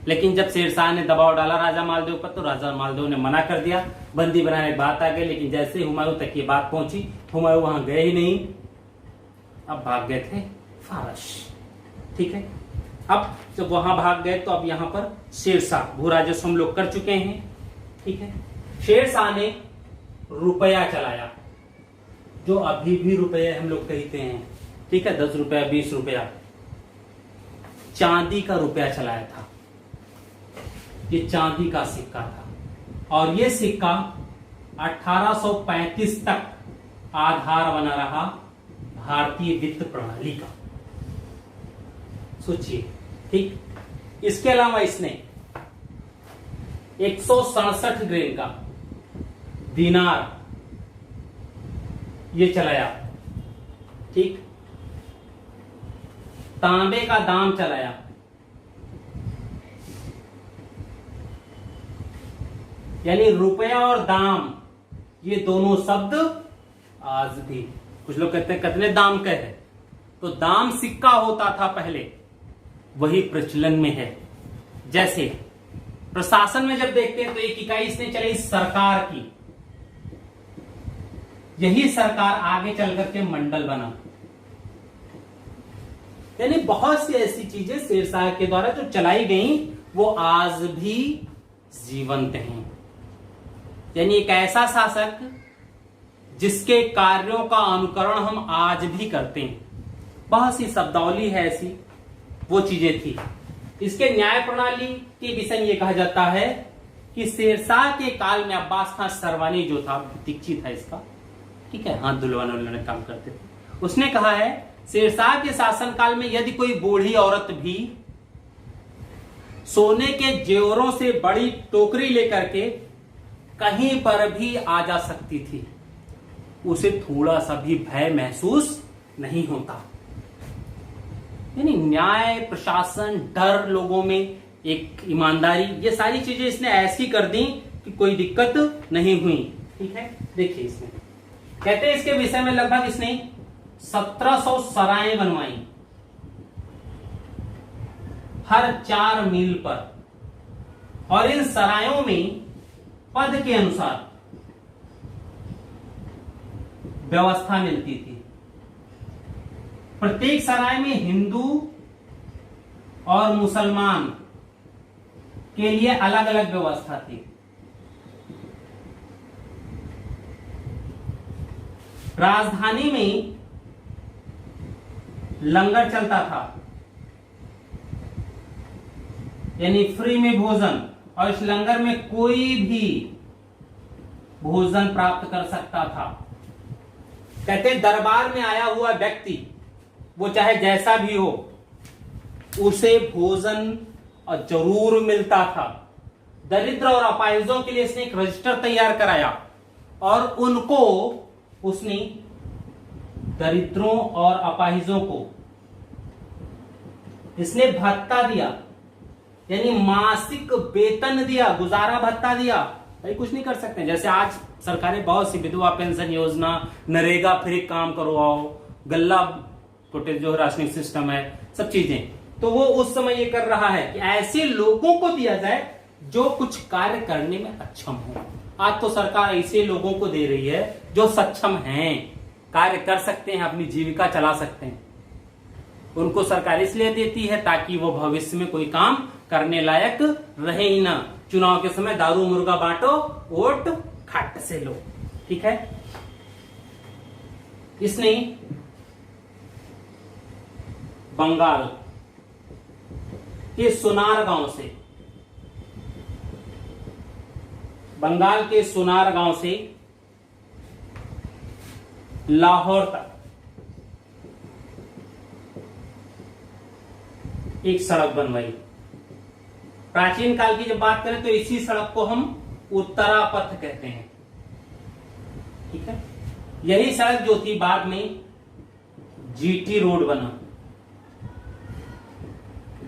लेकिन जब शेरशाह ने दबाव डाला राजा मालदेव पर, तो राजा मालदेव ने मना कर दिया, बंदी बनाने की बात आ गई। लेकिन जैसे ही हुमायूं तक ये बात पहुंची, हुमायूं वहां गए ही नहीं, अब भाग गए थे फारस। ठीक है, अब जब वहां भाग गए तो अब यहां पर शेरशाह, भू राजस्व हम लोग कर चुके हैं। ठीक है, शेरशाह ने रुपया चलाया, जो अभी भी रुपये हम लोग कहते हैं। ठीक है, 10 रुपया 20 रुपया, चांदी का रुपया चलाया था। ये चांदी का सिक्का था और ये सिक्का 1835 तक आधार बना रहा भारतीय वित्त प्रणाली का। सोचिए। ठीक, इसके अलावा इसने 167 ग्रेन का दिनार ये चलाया। ठीक, तांबे का दाम चलाया, यानी रुपया और दाम ये दोनों शब्द आज भी, कुछ लोग कहते हैं कितने दाम का है, तो दाम सिक्का होता था पहले, वही प्रचलन में है। जैसे प्रशासन में जब देखते हैं तो एक इकाई इसने चलाई सरकार की, यही सरकार आगे चल करके मंडल बना। यानी बहुत सी ऐसी चीजें शेरशाह के द्वारा जो चलाई गई वो आज भी जीवंत हैं। यानी एक ऐसा शासक जिसके कार्यों का अनुकरण हम आज भी करते हैं। बहुत सी शब्दावली है ऐसी, वो चीजें थी। इसके न्याय प्रणाली के विषय में यह कहा जाता है कि शेरशाह के काल में अब्बास खान सरवानी जो था, दीक्षित है इसका, ठीक है, हाथ धुलवाने वाले काम करते थे, उसने कहा है शेरशाह के शासन काल में यदि कोई बूढ़ी औरत भी सोने के जेवरों से बड़ी टोकरी लेकर के कहीं पर भी आ जा सकती थी, उसे थोड़ा सा भी भय महसूस नहीं होता। यानी न्याय, प्रशासन, डर लोगों में, एक ईमानदारी, ये सारी चीजें इसने ऐसी कर दी कि कोई दिक्कत नहीं हुई। ठीक है, देखिए इसमें कहते हैं इसके विषय में लगभग इसने 1700 सराएं बनवाई हर 4 मील पर, और इन सरायों में पद के अनुसार व्यवस्था मिलती थी। प्रत्येक सराय में हिंदू और मुसलमान के लिए अलग अलग व्यवस्था थी। राजधानी में लंगर चलता था, यानी फ्री में भोजन, और इस लंगर में कोई भी भोजन प्राप्त कर सकता था। कहते दरबार में आया हुआ व्यक्ति, वो चाहे जैसा भी हो, उसे भोजन जरूर मिलता था। दरिद्र और अपाहिजों के लिए इसने एक रजिस्टर तैयार कराया और उनको, उसने दरिद्रों और अपाहिजों को इसने भत्ता दिया, यानी मासिक वेतन दिया, गुजारा भत्ता दिया। भाई कुछ नहीं कर सकते, जैसे आज सरकारें बहुत सी विधवा पेंशन योजना, नरेगा फ्री काम करवाओ, गल्ला कोटे जो राशनिंग सिस्टम है, सब चीजें, तो वो उस समय ये कर रहा है कि ऐसे लोगों को दिया जाए जो कुछ कार्य करने में अक्षम हो। आज तो सरकार ऐसे लोगों को दे रही है जो सक्षम हैं, कार्य कर सकते हैं, अपनी जीविका चला सकते हैं। उनको सरकार इसलिए देती है ताकि वो भविष्य में कोई काम करने लायक रहे ही ना। चुनाव के समय दारू मुर्गा बांटो, वोट खट से लो। ठीक है, इसने बंगाल के सुनार गांव से, बंगाल के सुनार गांव से लाहौर तक एक सड़क बनवाई। प्राचीन काल की जब बात करें तो इसी सड़क को हम उत्तरापथ कहते हैं। ठीक है, यही सड़क जो थी बाद में जीटी रोड बना,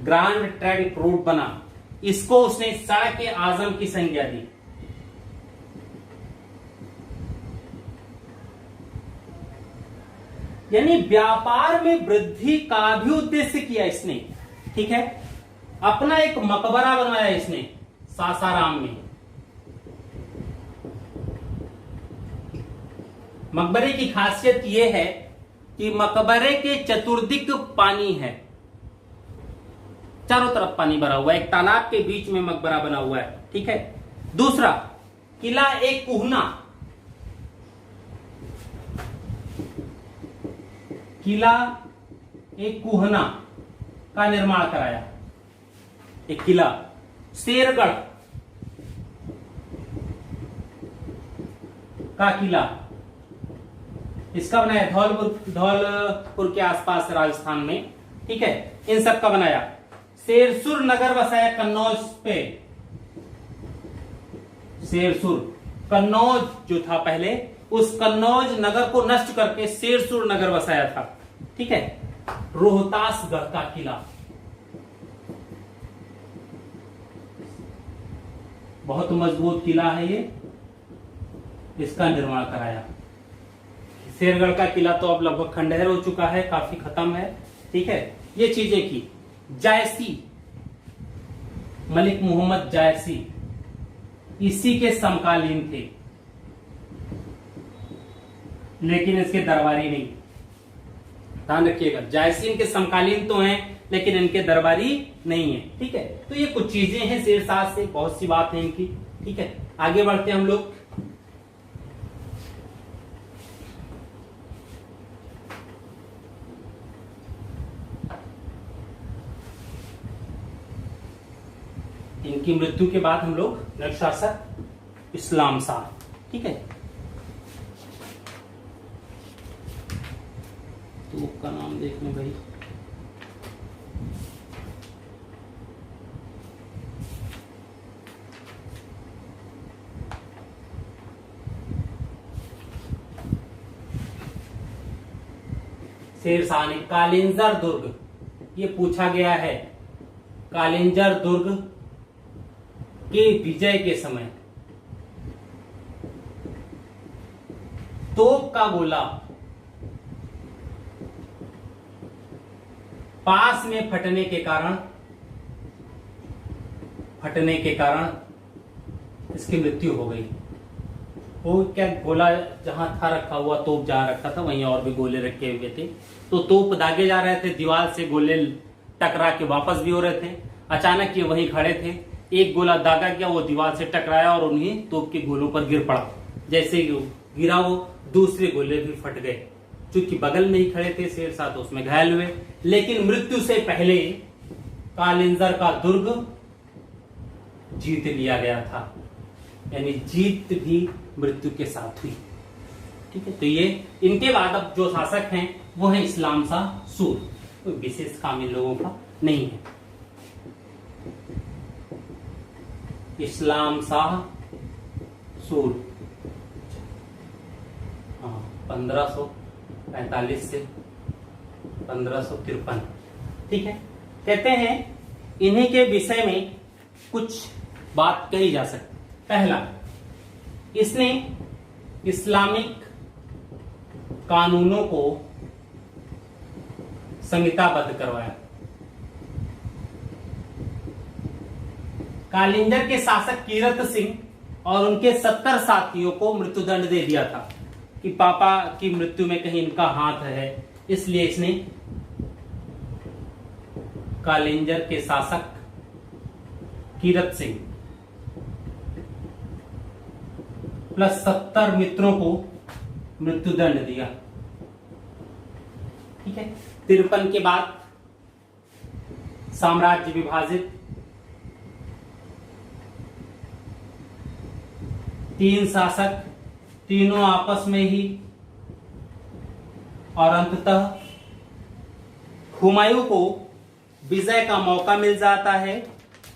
ग्रांड ट्रंक रोड बना, इसको उसने सड़क के आजम की संज्ञा दी। यानी व्यापार में वृद्धि का भी उद्देश्य किया इसने। ठीक है, अपना एक मकबरा बनवाया इसने सासाराम में। मकबरे की खासियत यह है कि मकबरे के चतुर्दिक पानी है, चारों तरफ पानी भरा हुआ है, एक तालाब के बीच में मकबरा बना हुआ है। ठीक है, दूसरा किला एक कुहना, किला एक कुहना का निर्माण कराया, एक किला। शेरगढ़ का किला इसका बनाया धौलपुर के आसपास राजस्थान में। ठीक है, इन सब का बनाया। शेरसुर नगर बसाया कन्नौज पे। शेरसुर कन्नौज जो था पहले, उस कन्नौज नगर को नष्ट करके शेरसुर नगर बसाया था। ठीक है, रोहतासगढ़ का किला, बहुत मजबूत किला है ये, इसका निर्माण कराया। शेरगढ़ का किला तो अब लगभग खंडहर हो चुका है, काफी खत्म है। ठीक है, ये चीजें की। जायसी, मलिक मोहम्मद जायसी इसी के समकालीन थे, लेकिन इसके दरबारी नहीं। ध्यान रखिएगा, जायसी इनके समकालीन तो हैं लेकिन इनके दरबारी नहीं है। ठीक है, तो ये कुछ चीजें हैं शेरशाह से, बहुत सी बात है इनकी। ठीक है, आगे बढ़ते हैं हम लोग। इनकी मृत्यु के बाद हम लोग नेक्स्ट शासक इस्लाम शाह। ठीक है, तो का नाम देखने भाई, शेरशाह ने कालिंजर दुर्ग, ये पूछा गया है, कालिंजर दुर्ग के विजय के समय तोप का गोला पास में फटने के कारण इसकी मृत्यु हो गई। वो क्या, गोला जहां था रखा हुआ, तोप जहां रखा था वहीं और भी गोले रखे हुए थे, तो तोप दागे जा रहे थे, दीवार से गोले टकरा के वापस भी हो रहे थे। अचानक ये वहीं खड़े थे, एक गोला दागा गया, वो दीवार से टकराया और उन्हीं तोप के गोलों पर गिर पड़ा। जैसे गिरा वो दूसरे गोले भी फट गए। चूंकि बगल में ही खड़े थे शेरशाह, तो उसमें घायल हुए, लेकिन मृत्यु से पहले कालिंजर का दुर्ग जीत लिया गया था, यानी जीत भी मृत्यु के साथ हुई। ठीक है, तो ये इनके बाद अब जो शासक हैं वो है इस्लाम शाह सूर, कोई विशेष काम इन लोगों का नहीं है। इस्लाम शाह सूर 1545 से 1553। ठीक है, कहते हैं इन्हीं के विषय में कुछ बात कही जा सकती। पहला, इसने इस्लामिक कानूनों को संहिताबद्ध करवाया। कालिंजर के शासक कीरत सिंह और उनके 70 साथियों को मृत्युदंड दे दिया था कि पापा की मृत्यु में कहीं इनका हाथ है, इसलिए इसने कालिंजर के शासक कीरत सिंह प्लस 70 मित्रों को मृत्युदंड दिया। ठीक है, 53 के बाद साम्राज्य विभाजित, 3 शासक, तीनों आपस में ही, और अंततः हुमायूं को विजय का मौका मिल जाता है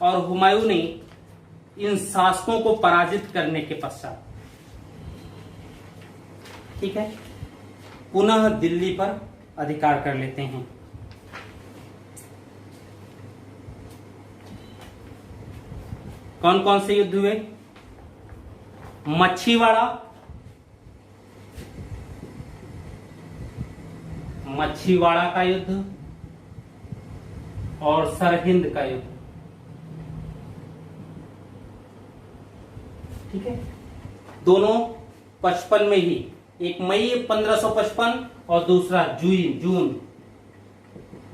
और हुमायूं ने इन शासकों को पराजित करने के पश्चात, ठीक है, पुनः दिल्ली पर अधिकार कर लेते हैं। कौन कौन से युद्ध हुए? मच्छीवाड़ा, मच्छीवाड़ा का युद्ध और सरहिंद का युद्ध। ठीक है, दोनों 55 में ही, एक मई 1555 और दूसरा जून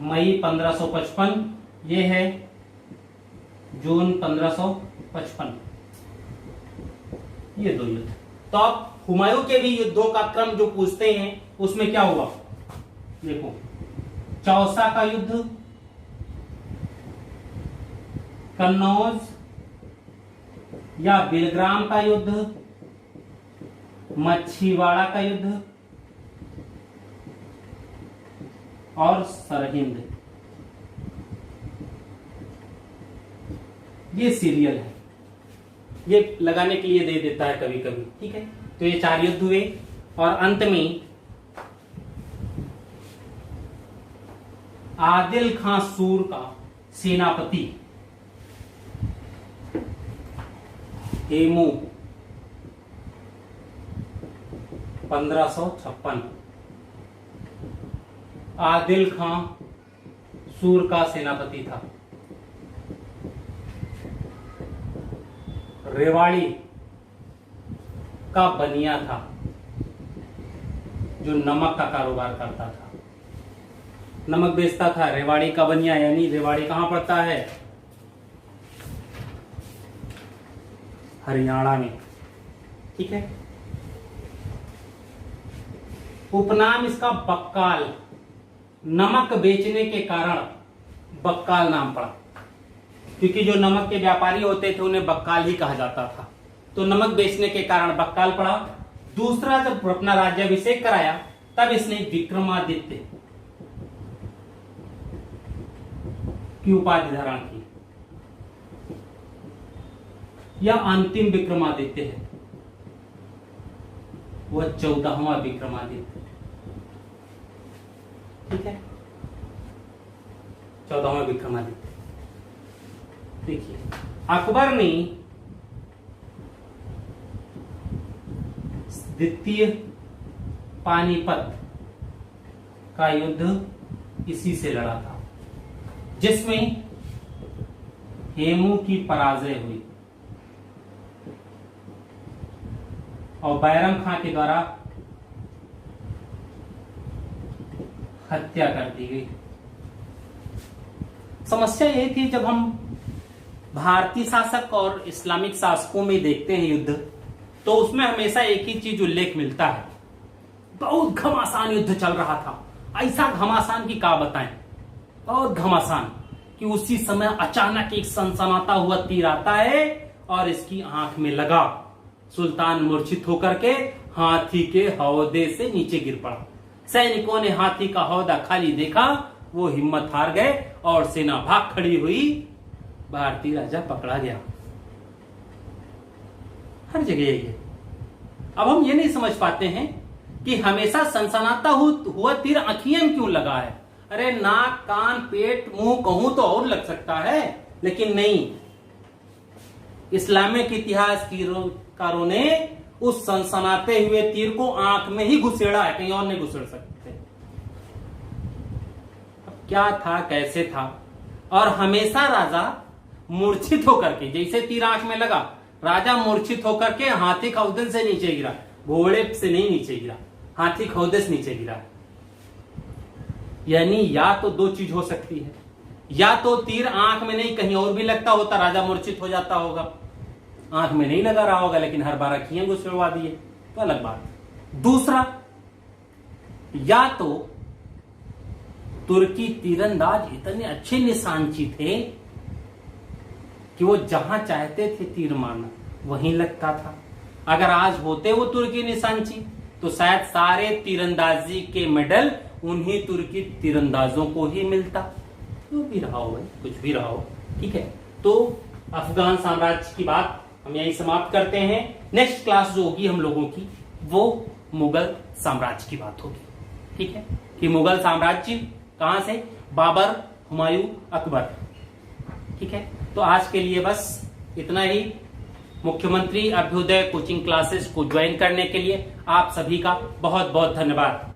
मई 1555, ये है जून 1555, ये दो युद्ध। तो आप हुमायूं के भी युद्धों का क्रम जो पूछते हैं उसमें क्या हुआ, देखो, चौसा का युद्ध, कन्नौज या बिलग्राम का युद्ध, मच्छीवाड़ा का युद्ध और सरहिंद, ये सीरियल है, ये लगाने के लिए दे देता है कभी कभी। ठीक है, तो ये 4 युद्ध हुए और अंत में आदिल खां सूर का सेनापति हेमू 1556, आदिल खां सूर का सेनापति था। रेवाड़ी का बनिया था जो नमक का कारोबार करता था, नमक बेचता था। रेवाड़ी का बनिया, यानी रेवाड़ी कहां पड़ता है, हरियाणा में। ठीक है, उपनाम इसका बक्काल, नमक बेचने के कारण बक्काल नाम पड़ा, क्योंकि जो नमक के व्यापारी होते थे उन्हें बक्काल ही कहा जाता था, तो नमक बेचने के कारण बक्काल पड़ा। दूसरा, जब अपना राज्याभिषेक कराया तब इसने विक्रमादित्य की उपाधि धारण की। यह अंतिम विक्रमादित्य है, वह 14वां विक्रमादित्य। ठीक है, 14वां विक्रमादित्य। देखिए, अकबर ने द्वितीय पानीपत का युद्ध इसी से लड़ा था, जिसमें हेमू की पराजय हुई और बैरम खां के द्वारा हत्या कर दी गई। समस्या यही थी, जब हम भारतीय शासक और इस्लामिक शासकों में देखते हैं युद्ध, तो उसमें हमेशा एक ही चीज उल्लेख मिलता है, बहुत घमासान युद्ध चल रहा था। ऐसा घमासान की क्या बताएं, बहुत घमासान कि उसी समय अचानक एक सनसनाता हुआ तीर आता है और इसकी आंख में लगा। सुल्तान मूर्छित होकर के हाथी के हौदे से नीचे गिर पड़ा। सैनिकों ने हाथी का हौदा खाली देखा, वो हिम्मत हार गए और सेना भाग खड़ी हुई। भारतीय राजा पकड़ा गया। हर जगह यही है। अब हम ये नहीं समझ पाते हैं कि हमेशा सनसनाता हुआ तीर आंखियों में क्यों लगा है। अरे नाक, कान, पेट, मुंह कहूं तो और लग सकता है, लेकिन नहीं। इस्लामिक इतिहासकारों ने उस सनसनाते हुए तीर को आंख में ही घुसेड़ा है, कहीं और नहीं घुसेड़ सकते। अब क्या था, कैसे था, और हमेशा राजा मूर्छित होकर के, जैसे तीर आंख में लगा, राजा मूर्छित होकर के हाथी खौदे से नीचे गिरा, घोड़े से नहीं नीचे गिरा, हाथी खौदे से नीचे गिरा। यानी या तो दो चीज हो सकती है, या तो तीर आंख में नहीं कहीं और भी लगता होता, राजा मूर्छित हो जाता होगा, आंख में नहीं लगा रहा होगा, लेकिन हर बार अखियां घुसड़वा दिए, तो अलग बात। दूसरा, या तो तुर्की तीरंदाज इतने अच्छे निशानची थे कि वो जहां चाहते थे तीर मारना वहीं लगता था। अगर आज होते वो तुर्की निशानची, तो शायद सारे तीरंदाजी के मेडल उन्हीं तुर्की तीरंदाजों को ही मिलता। जो भी रहा हो, कुछ भी रहा हो, ठीक है। तो अफगान साम्राज्य की बात हम यही समाप्त करते हैं। नेक्स्ट क्लास जो होगी हम लोगों की, वो मुगल साम्राज्य की बात होगी, ठीक है। कि मुगल साम्राज्य कहां से, बाबर, हुमायूं, अकबर, ठीक है। तो आज के लिए बस इतना ही। मुख्यमंत्री अभ्युदय कोचिंग क्लासेस को ज्वाइन करने के लिए आप सभी का बहुत बहुत धन्यवाद।